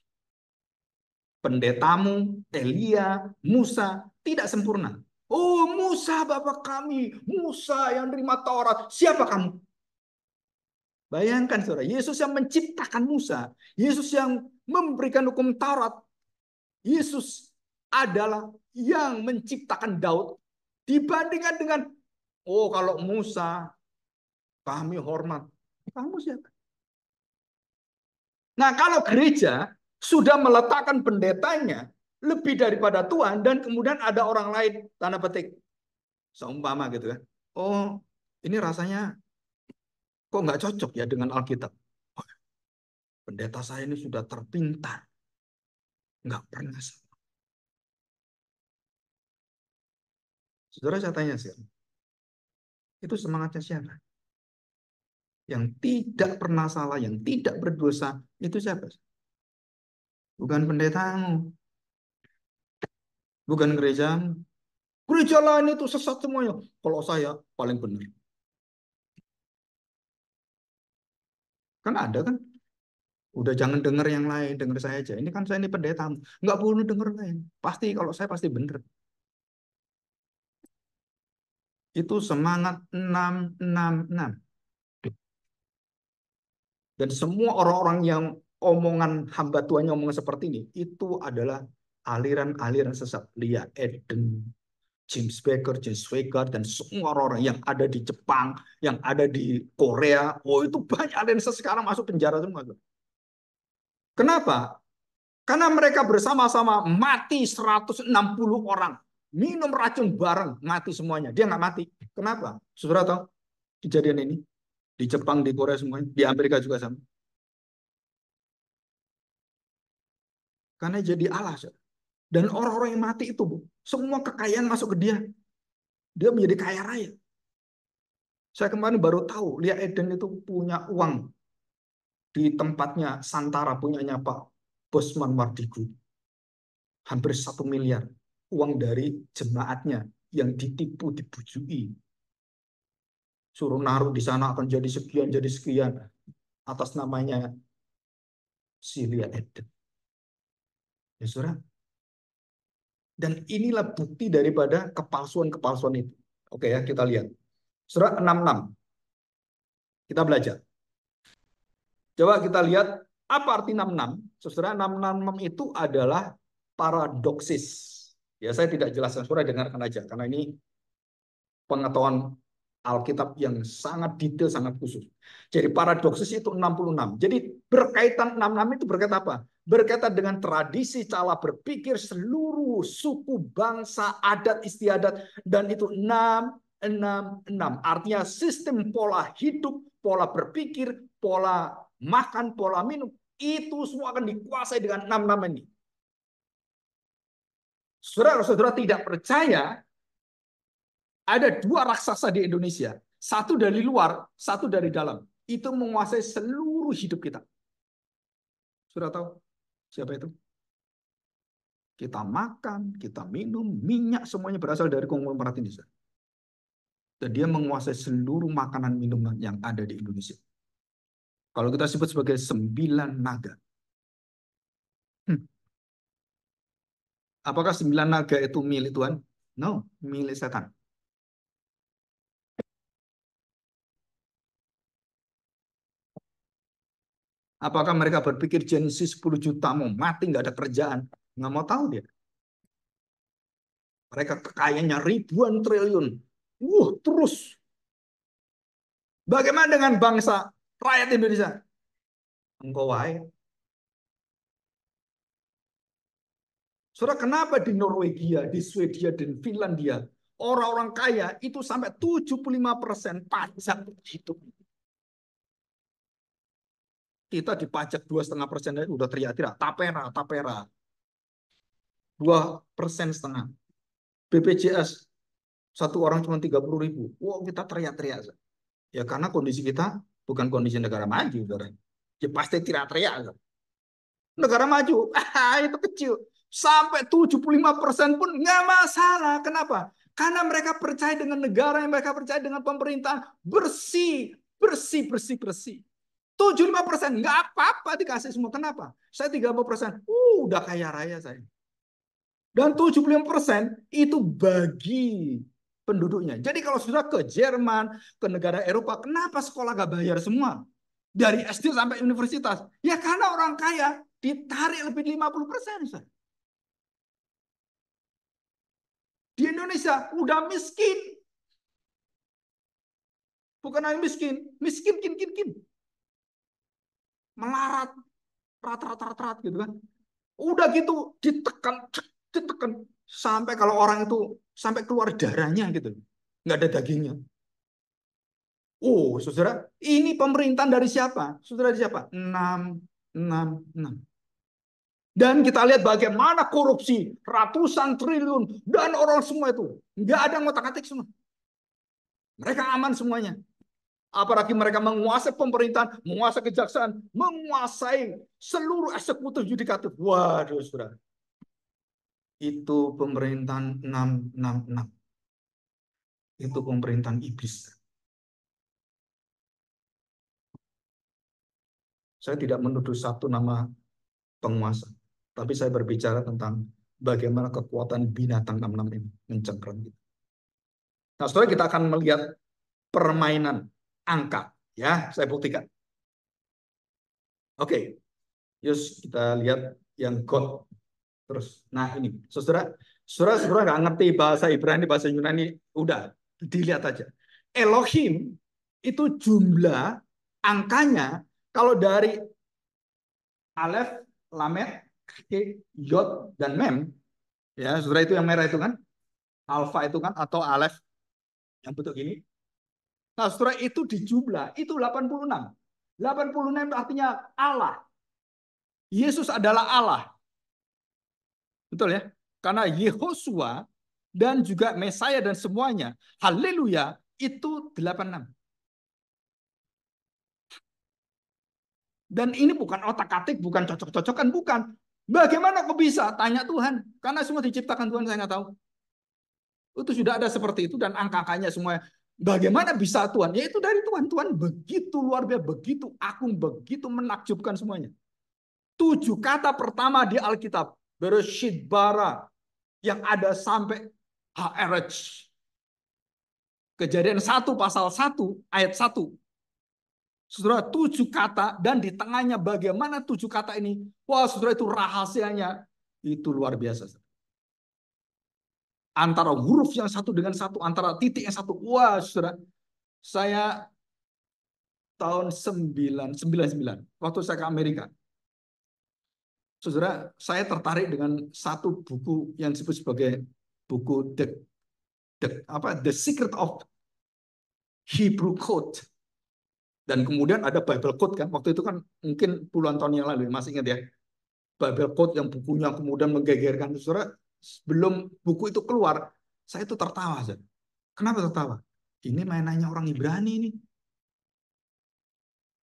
Pendetamu, Elia, Musa tidak sempurna. Oh Musa Bapak kami, Musa yang terima Taurat. Siapa kamu? Bayangkan saudara, Yesus yang menciptakan Musa. Yesus yang memberikan hukum Taurat. Yesus adalah yang menciptakan Daud. Dibandingkan dengan, oh kalau Musa, kami hormat. Kamu siapa? Nah kalau gereja sudah meletakkan pendetanya lebih daripada Tuhan dan kemudian ada orang lain, tanda petik, seumpama gitu kan. Oh ini rasanya kok nggak cocok ya dengan Alkitab. Oh, pendeta saya ini sudah terpintar. Nggak pernah. Saudara saya tanya sih, itu semangatnya siapa? Yang tidak pernah salah, yang tidak berdosa, itu siapa? Bukan pendetamu, bukan gerejamu. Gereja lain itu sesat semuanya. Kalau saya paling benar. Kan ada kan? Udah jangan dengar yang lain, dengar saya aja. Ini kan saya ini pendetamu. Nggak perlu dengar lain. Pasti kalau saya pasti benar. Itu semangat 666. Dan semua orang-orang yang omongan hamba Tuhan yang ngomong seperti ini, itu adalah aliran-aliran sesat. Lihat Eden, James Baker, James Swigert, dan semua orang yang ada di Jepang, yang ada di Korea. Oh itu banyak aliran sesat sekarang masuk penjara semua. Kenapa? Karena mereka bersama-sama mati 160 orang. Minum racun bareng, mati semuanya. Dia nggak mati. Kenapa? Saudara tahu kejadian ini? Di Jepang, di Korea semuanya. Di Amerika juga sama. Karena jadi Allah. Dan orang-orang yang mati itu, semua kekayaan masuk ke dia. Dia menjadi kaya raya. Saya kemarin baru tahu, Lia Eden itu punya uang di tempatnya Santara, punyanya Pak Bosman Mardigu. Hampir 1 miliar. Uang dari jemaatnya yang ditipu, dibujui. Suruh naruh di sana akan jadi sekian, atas namanya si Lia Eden. Ya, saudara. Dan inilah bukti daripada kepalsuan-kepalsuan itu. Oke ya, kita lihat. Surah 66. Kita belajar. Coba kita lihat apa arti 66. Saudara, 666 itu adalah paradoksis. Ya, saya tidak jelaskan, saudara dengarkan aja karena ini pengetahuan Alkitab yang sangat detail, sangat khusus. Jadi paradoksis itu 66. Jadi berkaitan 66 itu berkaitan apa? Berkaitan dengan tradisi cara berpikir seluruh suku, bangsa, adat istiadat, dan itu 666. Artinya sistem pola hidup, pola berpikir, pola makan, pola minum, itu semua akan dikuasai dengan 6 nama ini. Saudara-saudara tidak percaya, ada 2 raksasa di Indonesia. Satu dari luar, satu dari dalam. Itu menguasai seluruh hidup kita. Sudah tahu siapa itu? Kita makan, kita minum, minyak semuanya berasal dari konglomerat ini. Dan dia menguasai seluruh makanan minuman yang ada di Indonesia. Kalau kita sebut sebagai 9 naga. Apakah 9 naga itu milik Tuhan? No, milik setan. Apakah mereka berpikir Genesis 10 juta mau mati, nggak ada kerjaan? Nggak mau tahu dia. Mereka kekayaannya ribuan triliun. Terus. Bagaimana dengan bangsa rakyat Indonesia? Engkau wae. Saudara, kenapa di Norwegia, di Swedia, dan Finlandia, orang-orang kaya itu sampai 75% pajak hidup. Kita dipajak 2,5%, udah teriak-teriak, tapera, tapera. 2,5%. BPJS, satu orang cuma 30.000. Wow, kita teriak-teriak. Ya karena kondisi kita bukan kondisi negara maju, saudara. Ya pasti teriak-teriak. Negara maju, itu kecil. Sampai 75% pun nggak masalah. Kenapa? Karena mereka percaya dengan negara, yang mereka percaya dengan pemerintahan bersih, bersih, bersih, bersih. 75% nggak apa-apa dikasih semua. Kenapa? Saya 30%, udah kaya raya saya. Dan 75% itu bagi penduduknya. Jadi kalau sudah ke Jerman, ke negara Eropa, kenapa sekolah nggak bayar semua? Dari SD sampai universitas. Ya karena orang kaya ditarik lebih 50%. Di Indonesia udah miskin. Bukan hanya miskin, miskin kin. Melarat, rat gitu kan. Udah gitu ditekan, ditekan sampai kalau orang itu sampai keluar darahnya gitu. Nggak ada dagingnya. Saudara, ini pemerintahan dari siapa? Saudara dari siapa? 666. Dan kita lihat bagaimana korupsi ratusan triliun dan orang semua itu nggak ada ngotak-atik semua. Mereka aman semuanya. Apalagi mereka menguasai pemerintahan, menguasai kejaksaan, menguasai seluruh eksekutif yudikatif. Waduh, saudara. Itu pemerintahan 666. Itu pemerintahan iblis. Saya tidak menuduh satu nama penguasa, tapi saya berbicara tentang bagaimana kekuatan binatang 66 ini mencengkeram kita. Nah, setelah kita akan melihat permainan angka, ya, saya buktikan. Oke, yus kita lihat yang God terus. Nah ini, saudara nggak ngerti bahasa Ibrani, bahasa Yunani, udah dilihat aja. Elohim itu jumlah angkanya kalau dari Aleph, Lamet, Yod, dan Mem, ya saudara itu yang merah itu kan, Alfa itu kan, atau Aleph yang bentuk ini. Nah saudara itu dijumlah, itu 86. 86 itu artinya Allah. Yesus adalah Allah. Betul ya? Karena Yehosua dan juga Mesaya dan semuanya, haleluya, itu 86. Dan ini bukan otak-atik, bukan cocok-cocokan, bukan. Bagaimana kok bisa? Tanya Tuhan. Karena semua diciptakan Tuhan, saya nggak tahu. Itu sudah ada seperti itu dan angka-angkanya semua. Bagaimana bisa Tuhan? Ya itu dari Tuhan. Tuhan begitu luar biasa, begitu agung, begitu menakjubkan semuanya. 7 kata pertama di Alkitab. Bereshit bara. Yang ada sampai HRH. Kejadian 1 pasal 1 ayat 1. Saudara, 7 kata dan di tengahnya bagaimana 7 kata ini. Wah saudara, itu rahasianya. Itu luar biasa. Antara huruf yang satu dengan satu, antara titik yang satu. Wah saudara, saya tahun 1999 waktu saya ke Amerika. Saudara, saya tertarik dengan satu buku yang disebut sebagai buku The Secret of Hebrew Code. Dan kemudian ada Bible Code kan, waktu itu kan mungkin puluhan tahun yang lalu, masih ingat ya, Bible Code yang bukunya kemudian menggegerkan. Saudara, sebelum buku itu keluar, saya itu tertawa. Saudara. Kenapa tertawa? Ini mainannya orang Ibrani ini.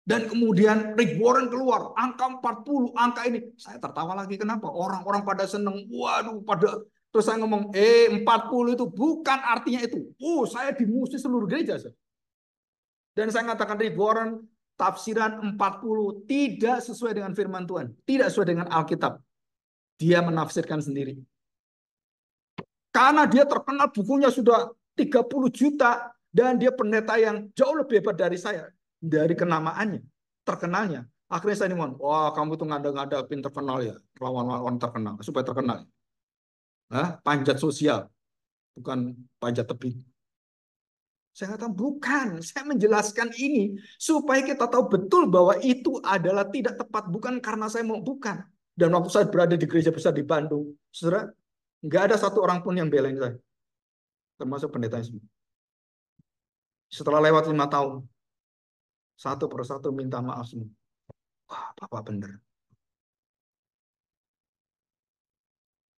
Dan kemudian Rick Warren keluar, angka 40, angka ini. Saya tertawa lagi, kenapa? Orang-orang pada seneng, waduh, pada... Terus saya ngomong, 40 itu bukan artinya itu. Saya dimusuhi seluruh gereja. Saudara. Dan saya katakan Rick Warren, tafsiran 40 tidak sesuai dengan firman Tuhan. Tidak sesuai dengan Alkitab. Dia menafsirkan sendiri. Karena dia terkenal, bukunya sudah 30 juta. Dan dia pendeta yang jauh lebih hebat dari saya. Dari kenamaannya, terkenalnya. Akhirnya saya ngomong, wah kamu tuh ngada-ngadapin terkenal ya. Lawan-lawan terkenal, supaya terkenal. Panjat sosial, bukan panjat tebing. Saya katakan bukan, saya menjelaskan ini supaya kita tahu betul bahwa itu adalah tidak tepat, bukan karena saya mau, bukan. Dan waktu saya berada di gereja besar di Bandung, saudara, nggak ada satu orang pun yang belain saya, termasuk pendetanya semua. Setelah lewat 5 tahun, satu persatu minta maaf semua. Wah, Bapak benar.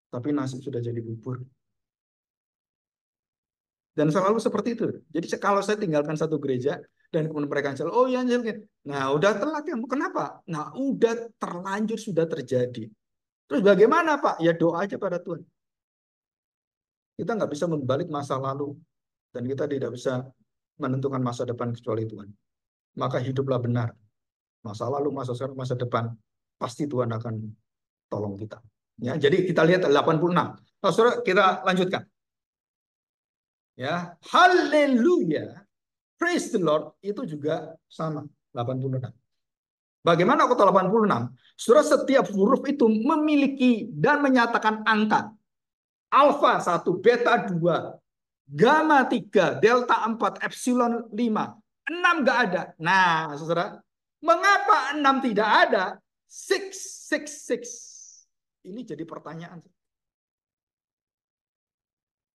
Tapi nasib sudah jadi bubur. Dan selalu seperti itu. Jadi kalau saya tinggalkan satu gereja dan kemudian mereka bilang, oh iya, nah udah telat ya, kenapa? Nah udah terlanjur sudah terjadi. Terus bagaimana Pak? Ya doa aja pada Tuhan. Kita nggak bisa membalik masa lalu dan kita tidak bisa menentukan masa depan kecuali Tuhan. Maka hiduplah benar. Masa lalu, masa sekarang, masa depan pasti Tuhan akan tolong kita. Ya, jadi kita lihat 86. Nah, saudara, kita lanjutkan. Ya, haleluya. Praise the Lord itu juga sama 86. Bagaimana kota 86? Saudara, setiap huruf itu memiliki dan menyatakan angka. Alfa 1, beta 2, gamma 3, delta 4, epsilon 5. 6 nggak ada. Nah, saudara, mengapa 6 tidak ada? 666. Ini jadi pertanyaan.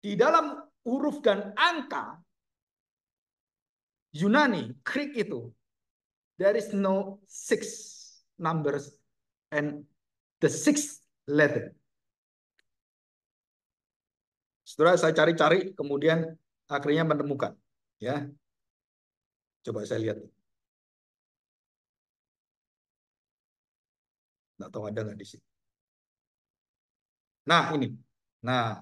Di dalam huruf dan angka Yunani, Greek itu, there is no 6 numbers and the 6th letter. Setelah saya cari-cari, kemudian akhirnya menemukan. Ya, coba saya lihat. Nggak tahu ada nggak di sini. Nah, ini. Nah,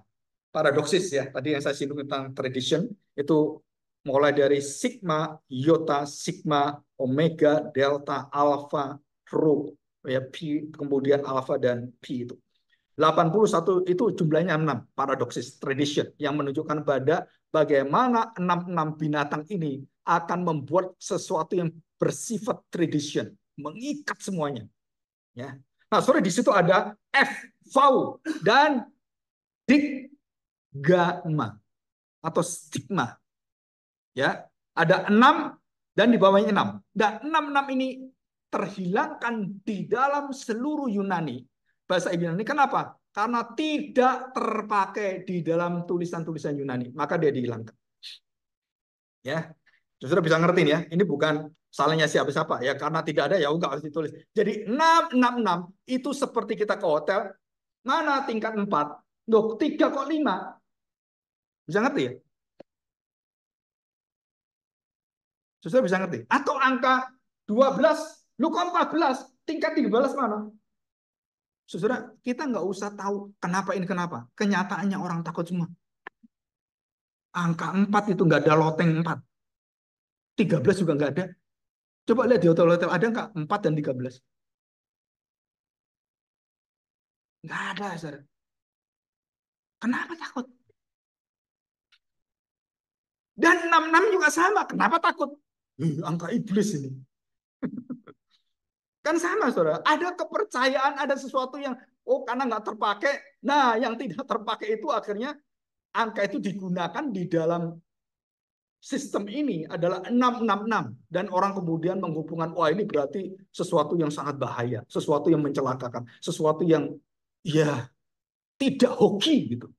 paradoksis ya. Tadi yang saya singgung tentang tradition, itu mulai dari sigma, iota, sigma, omega, delta, alpha, rho, ya, pi, kemudian alpha dan pi itu. 81 itu jumlahnya 6, paradoksis tradition, yang menunjukkan pada bagaimana 66 binatang ini akan membuat sesuatu yang bersifat tradition, mengikat semuanya. Ya. Nah, sorry, di situ ada F, vau, dan digma atau stigma. Ya, ada 6 dan di bawahnya 6. Dan 66 ini terhilangkan di dalam seluruh Yunani. Bahasa Yunani kenapa? Karena tidak terpakai di dalam tulisan-tulisan Yunani, maka dia dihilangkan. Ya, sudah bisa ngerti ya. Ini bukan salahnya siapa-siapa ya, karena tidak ada ya enggak harus ditulis. Jadi 666 itu seperti kita ke hotel, mana tingkat 4? Loh, 3 kok 5? Bisa ngerti ya? Sudah bisa ngerti? Atau angka 12, lu kok 14? Tingkat 13 mana? Saudara, kita nggak usah tahu kenapa ini kenapa. Kenyataannya orang takut semua. Angka 4 itu nggak ada loteng 4. 13 juga nggak ada. Coba lihat di hotel-hotel, ada nggak 4 dan 13? Nggak ada, saudara. Kenapa takut? Dan 66 juga sama. Kenapa takut? Angka iblis ini. Kan sama, saudara. Ada kepercayaan, ada sesuatu yang, oh karena nggak terpakai. Nah, yang tidak terpakai itu akhirnya angka itu digunakan di dalam sistem ini adalah 666. Dan orang kemudian menghubungkan, wah ini berarti sesuatu yang sangat bahaya. Sesuatu yang mencelakakan. Sesuatu yang, ya, tidak hoki gitu.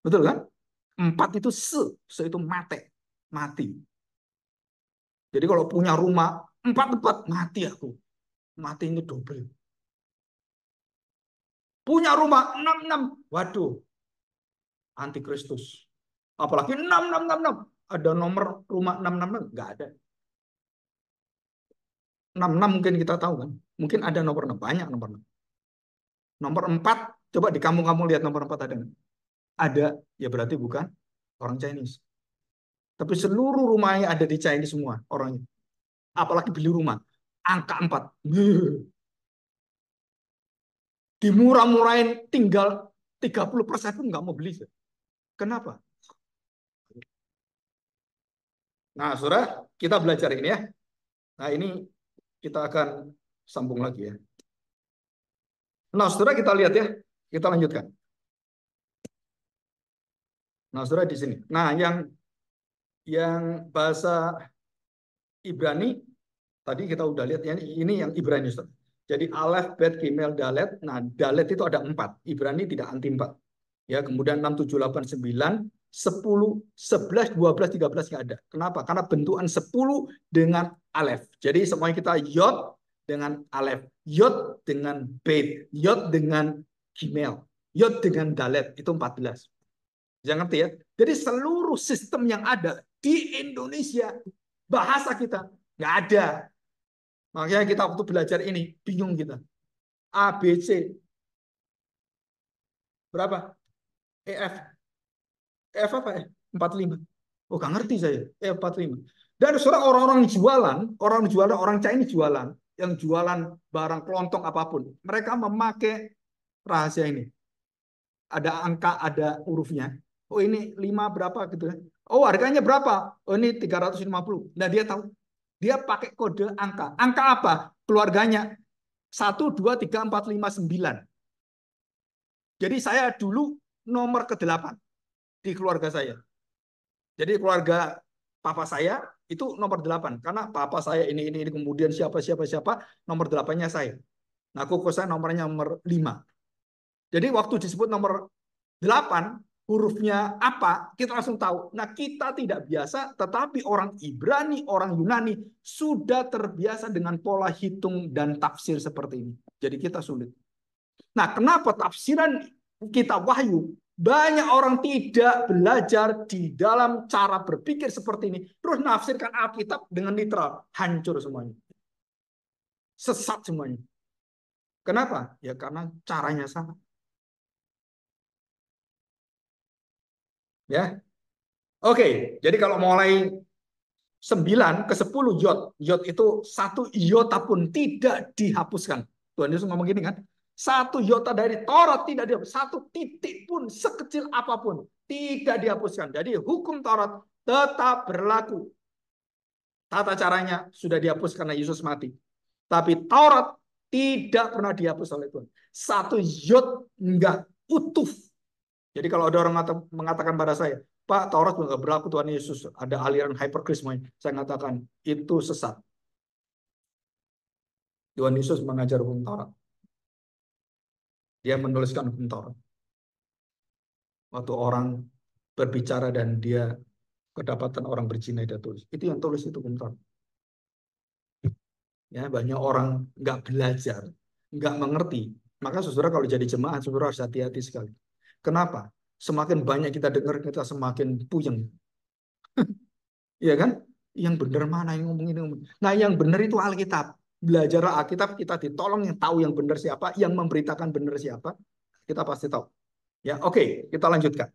Betul kan? 4 itu se itu mate, mati. Jadi kalau punya rumah 4 tempat, mati aku. Mati ini double. Punya rumah 66, waduh, antikristus. Apalagi 6666. Ada nomor rumah 666? Nggak ada. 66 mungkin kita tahu kan. Mungkin ada nomor 6, banyak nomor 6. Nomor 4, coba di kampung-kampung lihat nomor 4 ada nggak? Ada, ya berarti bukan orang Chinese. Tapi seluruh rumahnya ada di Chinese semua orangnya. Apalagi beli rumah. Angka 4. Dimurah-murahin tinggal 30% pun nggak mau beli. Kenapa? Nah, saudara, kita belajar ini ya. Nah, ini kita akan sambung lagi ya. Nah, saudara kita lihat ya. Kita lanjutkan. Nah, saudara di sini. Nah, yang bahasa Ibrani tadi kita udah lihat ya. Ini yang Ibrani, saudara. Jadi Aleph, Bet, Gimel, Dalet. Nah, Dalet itu ada 4. Ibrani tidak anti 4. Ya, kemudian 6, 7, 8, 9, 10, 11, 12, 13 nggak ada. Kenapa? Karena bentukan 10 dengan Aleph. Jadi semuanya kita Yod dengan Aleph, Yod dengan Bet, Yod dengan Gimel, Yod dengan Dalet, itu 14. Jangan ngerti ya. Jadi seluruh sistem yang ada di Indonesia, bahasa kita, nggak ada. Makanya kita waktu belajar ini, bingung kita. A, B, C, berapa? EF. EF apa ya? 45. Oh, nggak ngerti saya. EF 45. Dan saudara orang jualan, orang Chinese jualan, yang jualan barang kelontong apapun, mereka memakai rahasia ini. Ada angka, ada hurufnya. Oh, ini 5 berapa gitu ya. Oh, harganya berapa? Oh, ini 350. Nah, dia tahu. Dia pakai kode angka. Angka apa? Keluarganya 1, 2, 3, 4, 5, 9. Jadi saya dulu nomor ke-8 di keluarga saya. Jadi keluarga papa saya itu nomor 8 karena papa saya ini kemudian siapa nomor 8-nya saya. Nah, koko saya nomornya nomor 5. Jadi waktu disebut nomor 8 hurufnya apa, kita langsung tahu. Nah, kita tidak biasa, tetapi orang Ibrani, orang Yunani sudah terbiasa dengan pola hitung dan tafsir seperti ini. Jadi kita sulit. Nah, kenapa tafsiran kita wahyu? Banyak orang tidak belajar di dalam cara berpikir seperti ini. Terus nafsirkan Alkitab dengan literal. Hancur semuanya. Sesat semuanya. Kenapa? Ya karena caranya salah. Ya. Oke, jadi kalau mulai 9 ke 10 yod. Yod itu 1 iota pun tidak dihapuskan. Tuhan Yesus ngomong gini kan. 1 iota dari Taurat tidak dihapus. 1 titik pun sekecil apapun tidak dihapuskan. Jadi hukum Taurat tetap berlaku. Tata caranya sudah dihapus karena Yesus mati. Tapi Taurat tidak pernah dihapus oleh Tuhan. 1 yod enggak utuh. Jadi kalau ada orang mengatakan pada saya, Pak, Taurat nggak berlaku Tuhan Yesus, ada aliran hypergrace, saya katakan itu sesat. Tuhan Yesus mengajar hukum Taurat. Dia menuliskan hukum Taurat. Waktu orang berbicara dan dia kedapatan orang berzina, dia tulis. Itu yang tulis itu hukum Taurat. Ya, banyak orang nggak belajar, nggak mengerti. Maka saudara kalau jadi jemaat, saudara harus hati-hati sekali. Kenapa? Semakin banyak kita dengar, kita semakin puyeng. Iya kan? Yang benar mana yang ngomong ini? Nah, yang benar itu Alkitab. Belajar Alkitab, kita ditolong yang tahu yang benar siapa, yang memberitakan benar siapa, kita pasti tahu. Ya, oke, kita lanjutkan.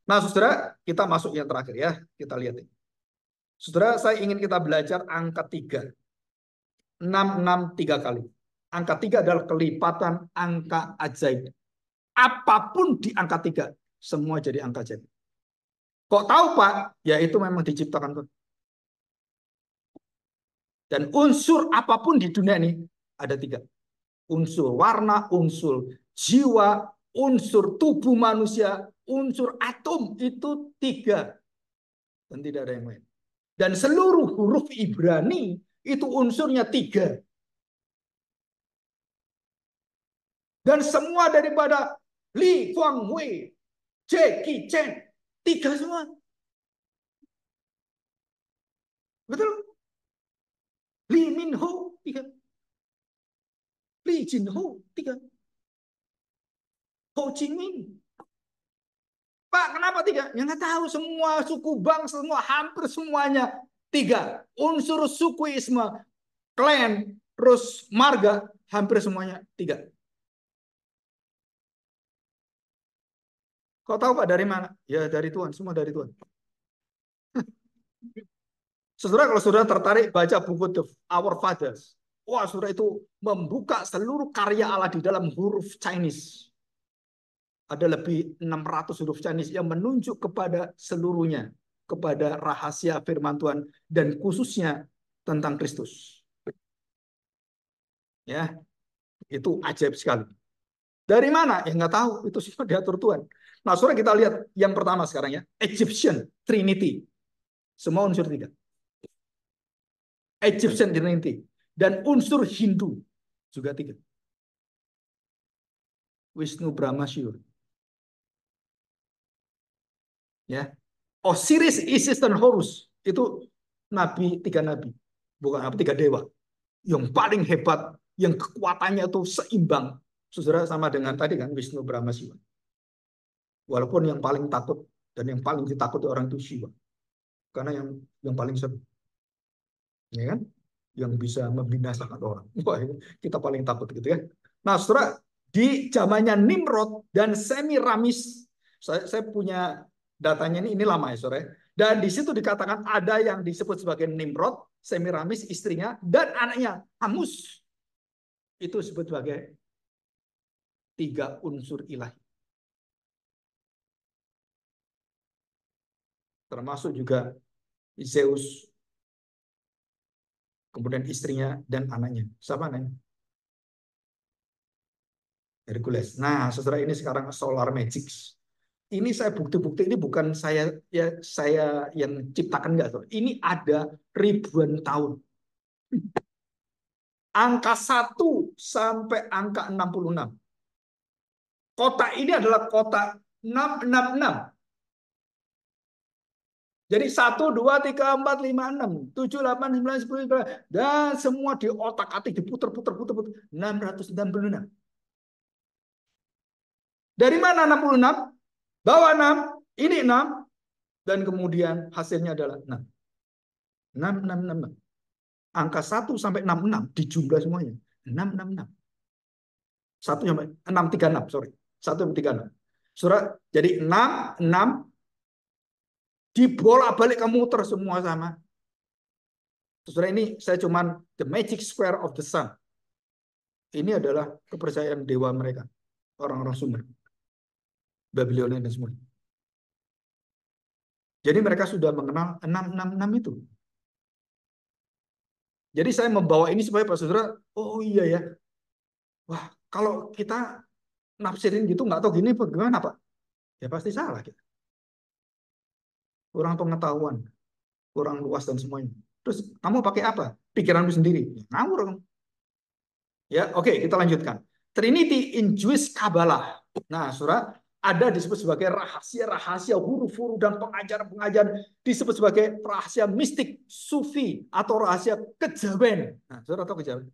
Nah, saudara, kita masuk yang terakhir ya. Kita lihat ini. Saudara, saya ingin kita belajar angka 3. 6 3 kali. Angka 3 adalah kelipatan angka ajaib. Apapun di angka 3, semua jadi angka ajaib. Kok tahu, Pak? Ya, itu memang diciptakan Tuhan. Dan unsur apapun di dunia ini ada 3. Unsur warna, unsur jiwa, unsur tubuh manusia, unsur atom itu 3. Dan tidak ada yang lain. Dan seluruh huruf Ibrani itu unsurnya 3. Dan semua daripada Li Kuang Wei, Jackie Chan, 3 semua. Betul? Lee Min Ho, 3. Lee Jin Ho, 3. Ho Chi Minh. Pak, kenapa 3? Ya nggak tahu, semua suku bangsa, semua hampir semuanya 3. Unsur sukuisme, klan, terus marga, hampir semuanya 3. Kau tahu Pak dari mana? Ya dari Tuhan, semua dari Tuhan. Saudara, kalau saudara tertarik baca buku The Our Fathers, wah saudara itu membuka seluruh karya Allah di dalam huruf Chinese. Ada lebih 600 huruf Chinese yang menunjuk kepada seluruhnya, kepada rahasia firman Tuhan dan khususnya tentang Kristus. Ya, itu ajaib sekali. Dari mana? Ya nggak tahu, itu semua diatur Tuhan. Nah, saudara kita lihat yang pertama sekarang ya, Egyptian Trinity. Semua unsur 3. Egyptian Trinity. Dan unsur Hindu juga 3. Wisnu, Brahma, Shiva. Ya. Osiris, Isis, dan Horus itu nabi, 3 nabi. Bukan apa, 3 dewa. Yang paling hebat, yang kekuatannya itu seimbang. Saudara sama dengan tadi kan, Wisnu, Brahma, Shiva. Walaupun yang paling takut dan yang paling ditakuti orang itu Shiva. Karena yang paling seru. Ya kan? Yang bisa membinasakan orang. Wah, kita paling takut gitu ya. Nah, saudara, di zamannya Nimrod dan Semiramis, saya punya datanya ini lama ya, saudara. Dan di situ dikatakan ada yang disebut sebagai Nimrod, Semiramis istrinya, dan anaknya Hamus. Itu disebut sebagai 3 unsur ilahi. Termasuk juga Zeus, kemudian istrinya dan anaknya. Siapa namanya? Hercules. Nah, saudara, ini sekarang solar magic. Ini saya bukti-bukti ini bukan saya yang ciptakan enggak, saudara. Ini ada ribuan tahun. Angka 1 sampai angka 66. Kotak ini adalah kotak 666. Jadi 1, 2, 3, 4, 5, 6, 7, 8, 9, 10, 11, dan semua di otak-atik diputer-puter 666. Dari mana 66? Bawa 6, ini 6, dan kemudian hasilnya adalah 6. 6, 6, 6. Angka 1 sampai 66 dijumlah semuanya. 666. 1 sampai 636, sorry. 1 sampai 36. Surat jadi 6, 6 dibolak-balik kamu muter semua sama. Saudara, ini saya cuman the magic square of the sun. Ini adalah kepercayaan dewa mereka, orang-orang Sumer, Babilonia dan semua. Jadi mereka sudah mengenal 666 itu. Jadi saya membawa ini supaya Pak Saudara, oh iya ya. Wah, kalau kita nafsirin gitu nggak tahu gini bagaimana Pak? Ya pasti salah kita. Kurang pengetahuan, kurang luas dan semuanya. Terus kamu pakai apa? Pikiranmu sendiri. Ngawur kamu. Ya, oke, kita lanjutkan. Trinity in Jewish Kabbalah. Nah, Saudara, ada disebut sebagai rahasia-rahasia huruf-huruf dan pengajaran-pengajaran disebut sebagai rahasia mistik sufi atau rahasia kejawen. Nah, Saudara tahu kejawen?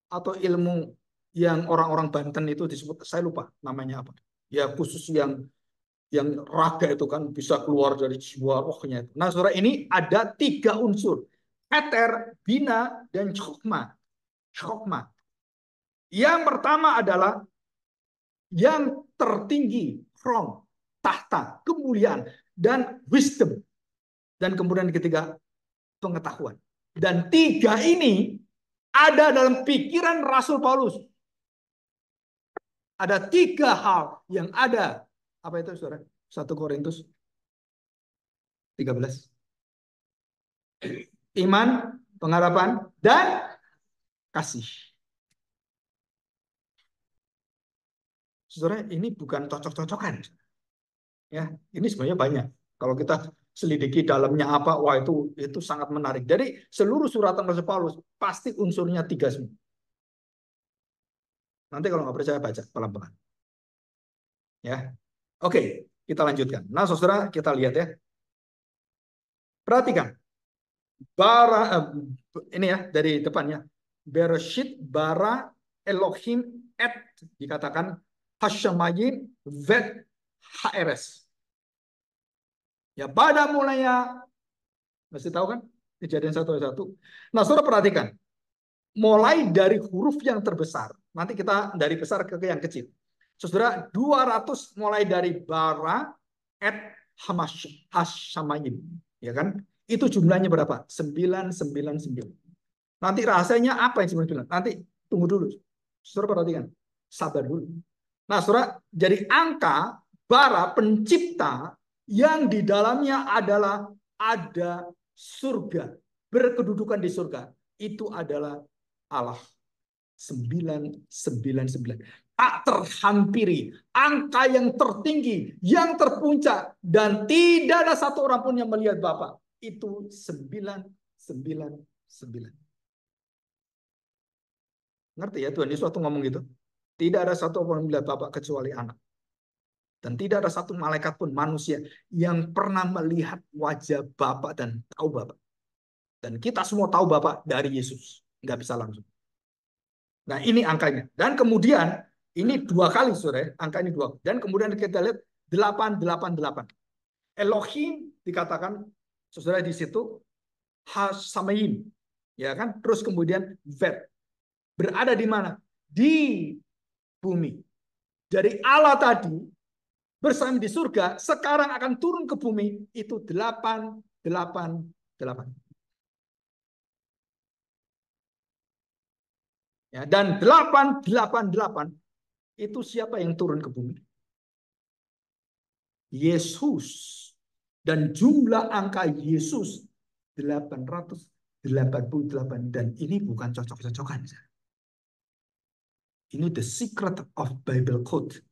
Atau ilmu yang orang-orang Banten itu disebut, saya lupa namanya apa. Ya khusus yang raga itu kan bisa keluar dari jiwa rohnya itu. Nah, Saudara, ini ada 3 unsur. Eter, bina, dan chokma. Chokma. Yang pertama adalah yang tertinggi, from, tahta, kemuliaan, dan wisdom. Dan kemudian ketiga, pengetahuan. Dan 3 ini ada dalam pikiran Rasul Paulus. Ada 3 hal yang ada. Apa itu, saudara? 1 Korintus 13. Iman, pengharapan, dan kasih. Saudara, ini bukan cocok-cocokan. Ya, ini sebenarnya banyak. Kalau kita selidiki dalamnya apa, wah itu sangat menarik. Jadi seluruh suratan Rasul Paulus pasti unsurnya 3 semua. Nanti kalau nggak percaya baca pelan-pelan. Ya, oke, kita lanjutkan. Nah, saudara, kita lihat ya. Perhatikan. bara ini ya dari depannya. Bereshit bara Elohim et dikatakan Hashamayim vet HRS. Ya pada mulanya masih tahu kan kejadian 1 ayat 1. Nah, saudara perhatikan. Mulai dari huruf yang terbesar. Nanti kita dari besar ke yang kecil. Saudara, 200 mulai dari bara et hashamayim. Ya kan? Itu jumlahnya berapa? 999. Nanti rasanya apa yang 99? Nanti tunggu dulu. Saudara perhatikan. Sabar dulu. Nah, saudara, jadi angka bara pencipta yang di dalamnya adalah ada surga, berkedudukan di surga. Itu adalah Allah. 999. Tak terhampiri. Angka yang tertinggi, yang terpuncak. Dan tidak ada satu orang pun yang melihat Bapa. Itu 999. Ngerti ya Tuhan Yesus waktu ngomong gitu? Tidak ada satu orang yang melihat Bapa kecuali anak. Dan tidak ada satu malaikat pun manusia yang pernah melihat wajah Bapa dan tahu Bapa. Dan kita semua tahu Bapa dari Yesus. Nggak bisa langsung. Nah, ini angkanya. Dan kemudian ini 2 kali, saudara. Angka ini 2. Dan kemudian kita lihat 888. Elohim dikatakan, saudara di situ Hasamayim, ya kan? Terus kemudian Vet berada di mana? Di bumi. Dari Allah tadi bersama di surga, sekarang akan turun ke bumi itu 888. Ya, dan 888 itu siapa yang turun ke bumi? Yesus. Dan jumlah angka Yesus 888. Dan ini bukan cocok-cocokan. Ini the secret of Bible code.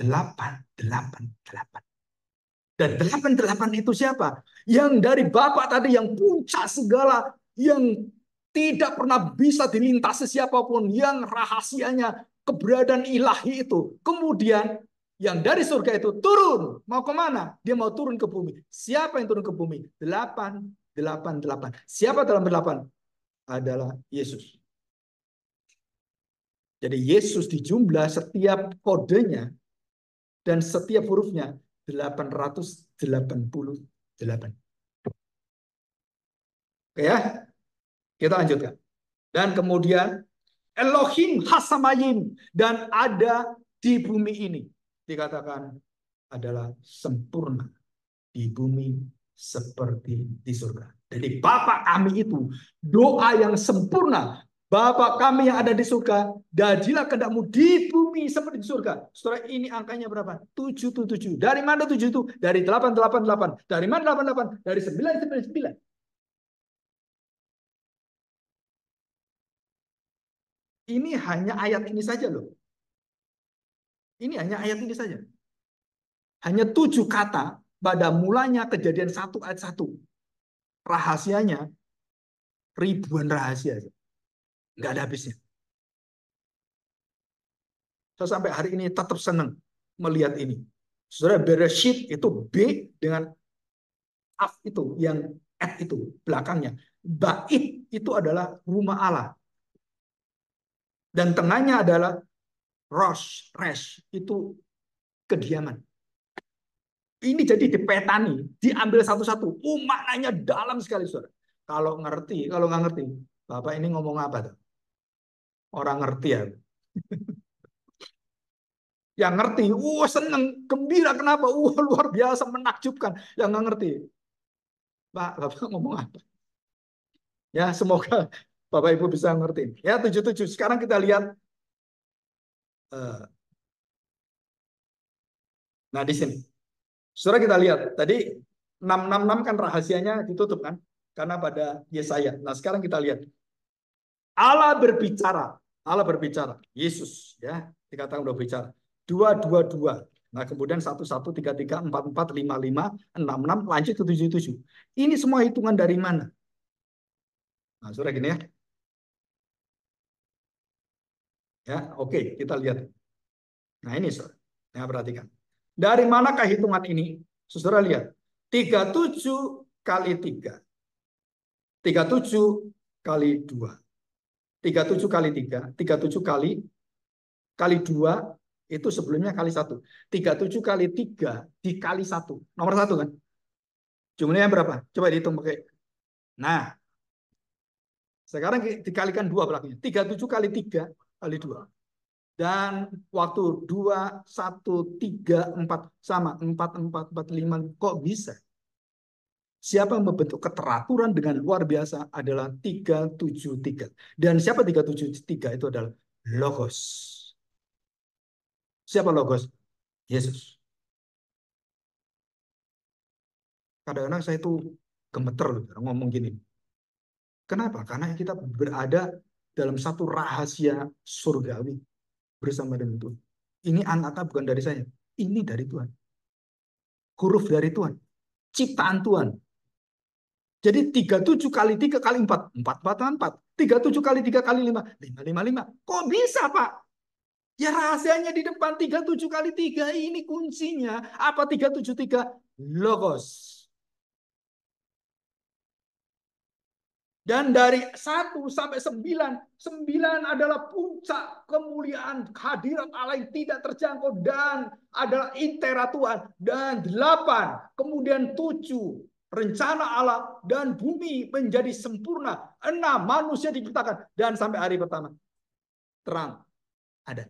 888. Dan 88 itu siapa? Yang dari Bapak tadi yang puncak segala, yang tidak pernah bisa dilintasi siapapun, yang rahasianya keberadaan ilahi itu. Kemudian yang dari surga itu turun. Mau kemana? Dia mau turun ke bumi. Siapa yang turun ke bumi? 888. Siapa dalam 8? Adalah Yesus. Jadi Yesus dijumlah setiap kodenya dan setiap hurufnya 888. Oke ya, kita lanjutkan. Dan kemudian Elohim Hasamayim, dan ada di bumi ini dikatakan adalah sempurna di bumi seperti di surga. Jadi Bapa kami itu doa yang sempurna. Bapa kami yang ada di surga, jadilah kehendakmu di bumi seperti di surga. Saudara, ini angkanya berapa? 777. Dari mana 7 itu? Dari 888. Dari mana 88? Dari 999. Ini hanya ayat ini saja loh. Ini hanya ayat ini saja. Hanya 7 kata pada mulanya kejadian 1 ayat 1. Rahasianya ribuan rahasia. Nggak ada habisnya. Saya sampai hari ini tetap senang melihat ini. Saudara, Bereshit itu B dengan Af itu, yang Et itu belakangnya. Bait itu adalah rumah Allah. Dan tengahnya adalah Rosh, Resh, itu kediaman. Ini jadi dipetani, diambil satu-satu. Maknanya dalam sekali, saudara. Kalau ngerti, kalau nggak ngerti, Bapak ini ngomong apa tuh? Orang ngerti ya. Yang ngerti, seneng, gembira, kenapa? Luar biasa, menakjubkan. Yang nggak ngerti, Pak, Bapak ngomong apa? Ya, semoga Bapak Ibu bisa ngerti. Ya, 77. Sekarang kita lihat. Nah, di sini. Saudara, kita lihat. Tadi 666 kan rahasianya ditutup kan? Karena pada Yesaya. Nah, sekarang kita lihat. Allah berbicara. Allah berbicara. Yesus, ya, dikatakan udah bicara. 222. Nah, kemudian 1133 44 55 66 lanjut ke 77. Ini semua hitungan dari mana? Nah, saudara gini ya. Ya, oke, kita lihat. Nah, ini saudara. Nah, perhatikan. Dari manakah hitungan ini? Saudara lihat. 37 kali 3. 37 kali 2. 37 kali 3. 37 kali 2 itu sebelumnya kali 1. 37 kali 3 dikali 1. Nomor 1 kan? Jumlahnya berapa? Coba dihitung pakai. Nah, sekarang dikalikan 2 belakangnya. 37 kali 3 kali 2. Dan waktu 2, 1, 3, 4 sama. 4, 4, 4, 5. Kok bisa? Siapa yang membentuk keteraturan dengan luar biasa adalah 373. Dan siapa 373? Itu adalah Logos. Siapa Logos? Yesus. Kadang-kadang saya itu gemeter loh ngomong gini. Kenapa? Karena kita berada dalam satu rahasia surgawi bersama dengan Tuhan. Ini anak bukan dari saya. Ini dari Tuhan. Huruf dari Tuhan. Ciptaan Tuhan. Jadi 37 kali 3 kali 4. 4, 4, 4. 37 kali 3 kali 5. 5, 5, 5. Kok bisa, Pak? Ya rahasianya di depan. 37 kali 3 ini kuncinya. Apa 373? Logos. Dan dari 1 sampai 9, 9 adalah puncak kemuliaan hadirat Allah yang tidak terjangkau dan adalah intera Tuhan. Dan 8, kemudian 7, rencana Allah dan bumi menjadi sempurna. 6, manusia diciptakan. Dan sampai hari pertama, terang ada.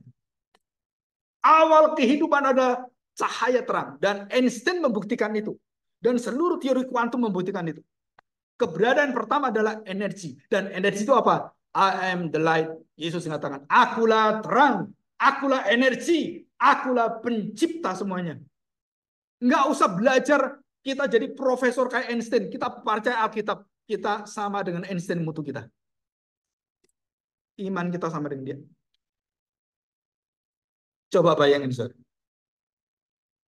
Awal kehidupan ada cahaya terang. Dan Einstein membuktikan itu. Dan seluruh teori kuantum membuktikan itu. Keberadaan pertama adalah energi. Dan energi itu apa? I am the light. Yesus mengatakan, akulah terang, akulah energi, akulah pencipta semuanya. Nggak usah belajar kita jadi profesor kayak Einstein. Kita percaya Alkitab. Kita sama dengan Einstein mutu kita. Iman kita sama dengan dia. Coba bayangin, saudara.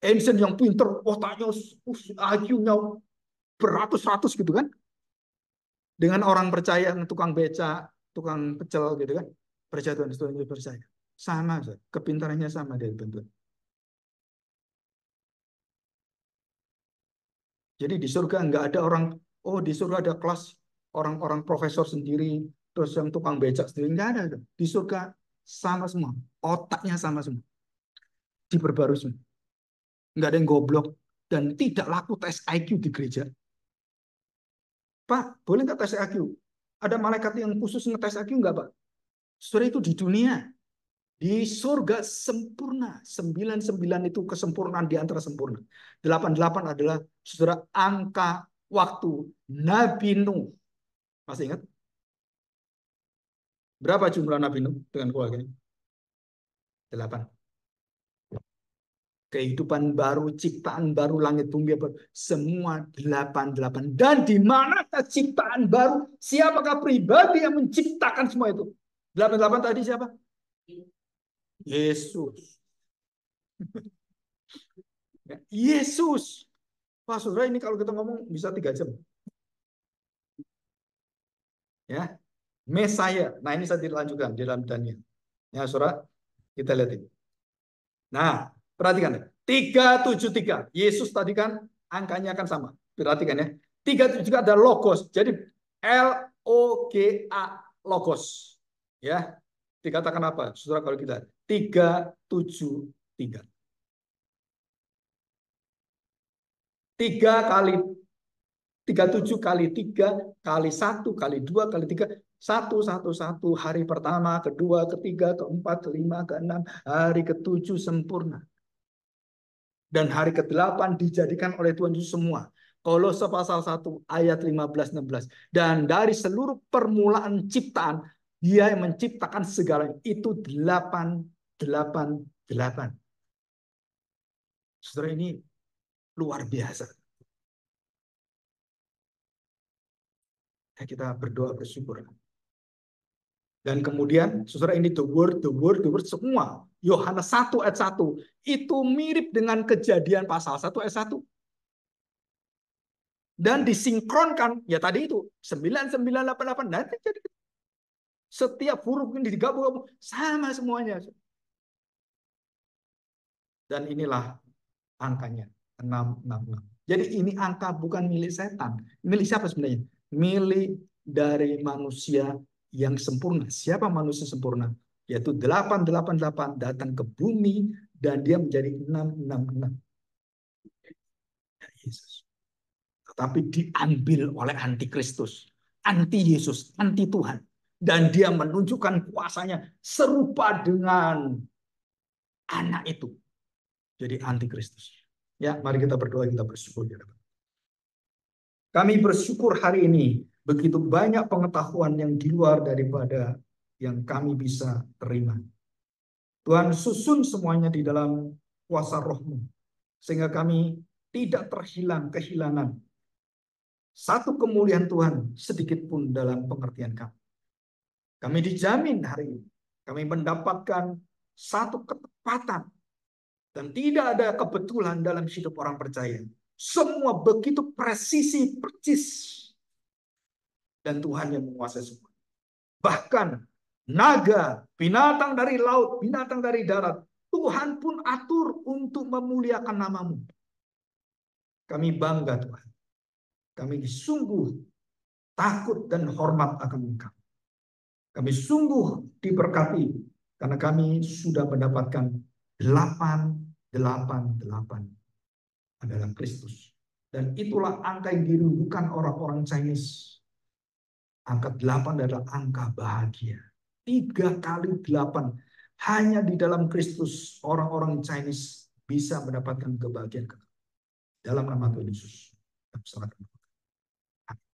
Einstein yang pinter, otaknya, IQ-nya beratus-ratus gitu kan. Dengan orang percaya, tukang beca, tukang pecel gitu kan. Percaya Tuhan, Tuhan percaya. Sama, kepintarannya sama dia bentuk. Jadi di surga nggak ada orang, oh di surga ada kelas orang-orang profesor sendiri, terus yang tukang becak sendiri, nggak ada. Di surga sama semua, otaknya sama semua. Diperbarui semua. Nggak ada yang goblok. Dan tidak laku tes IQ di gereja. Pak, boleh nggak tes IQ? Ada malaikat yang khusus ngetes IQ nggak, Pak? Saudara, itu di dunia. Di surga sempurna. 99 itu kesempurnaan di antara sempurna. 88 adalah, saudara, angka waktu Nabi Nuh. Masih ingat? Berapa jumlah Nabi Nuh dengan keluarganya? 8. Kehidupan baru, ciptaan baru, langit bumi baru. Semua 88. Dan di manakah ciptaan baru? Siapakah pribadi yang menciptakan semua itu? 88 tadi siapa? Yesus. Yesus. Pak saudara, ini kalau kita ngomong bisa 3 jam. Ya, Mesaya. Nah, ini saya dilanjutkan di dalam Daniel. Ya, saudara, kita lihat ini. Nah, perhatikan. 373. Yesus tadi kan angkanya akan sama. Perhatikan ya. 373 ada logos. Jadi LOGA, logos. Ya. Dikatakan apa? Saudara, kalau kita 373. 37 kali 3 kali 1 kali 2 kali 3. 1, 1, 1. Hari pertama, kedua, ketiga, keempat, kelima, keenam. Hari ke-7 sempurna. Dan hari ke-8 dijadikan oleh Tuhan Yesus semua. Kolose pasal 1 ayat 15-16. Dan dari seluruh permulaan ciptaan, dia yang menciptakan segalanya. Itu 8, 8, 8. Saudara, ini luar biasa. Kita berdoa bersyukur. Dan kemudian, saudara, ini the word, semua. Yohanes 1 ayat 1. Itu mirip dengan Kejadian pasal 1 ayat 1. Dan disinkronkan, ya tadi itu, 9988. Nanti jadi setiap huruf ini digabung sama semuanya. Dan inilah angkanya, 666. Jadi ini angka bukan milik setan. Milik siapa sebenarnya? Milik dari manusia yang sempurna. Siapa manusia sempurna? Yaitu 888 datang ke bumi dan dia menjadi 666. Yesus. Tetapi diambil oleh antikristus, anti Yesus, anti Tuhan. Dan dia menunjukkan kuasanya serupa dengan anak itu. Jadi antikristus. Ya, mari kita berdoa, kita bersyukur. Kami bersyukur hari ini begitu banyak pengetahuan yang di luar daripada yang kami bisa terima. Tuhan, susun semuanya di dalam kuasa Roh-Mu, sehingga kami tidak kehilangan satu kemuliaan Tuhan sedikit pun dalam pengertian kami. Kami dijamin hari ini, kami mendapatkan satu ketepatan dan tidak ada kebetulan dalam hidup orang percaya. Semua begitu presisi, percis. Dan Tuhan yang menguasai semua. Bahkan naga, binatang dari laut, binatang dari darat, Tuhan pun atur untuk memuliakan namamu. Kami bangga Tuhan. Kami sungguh takut dan hormat akan Engkau. Kami sungguh diberkati karena kami sudah mendapatkan 888 adalah Kristus. Dan itulah angka yang dirindukan orang-orang Chinese. Angka 8 adalah angka bahagia. 3 kali 8. Hanya di dalam Kristus orang-orang Chinese bisa mendapatkan kebahagiaan. Dalam nama Tuhan Yesus.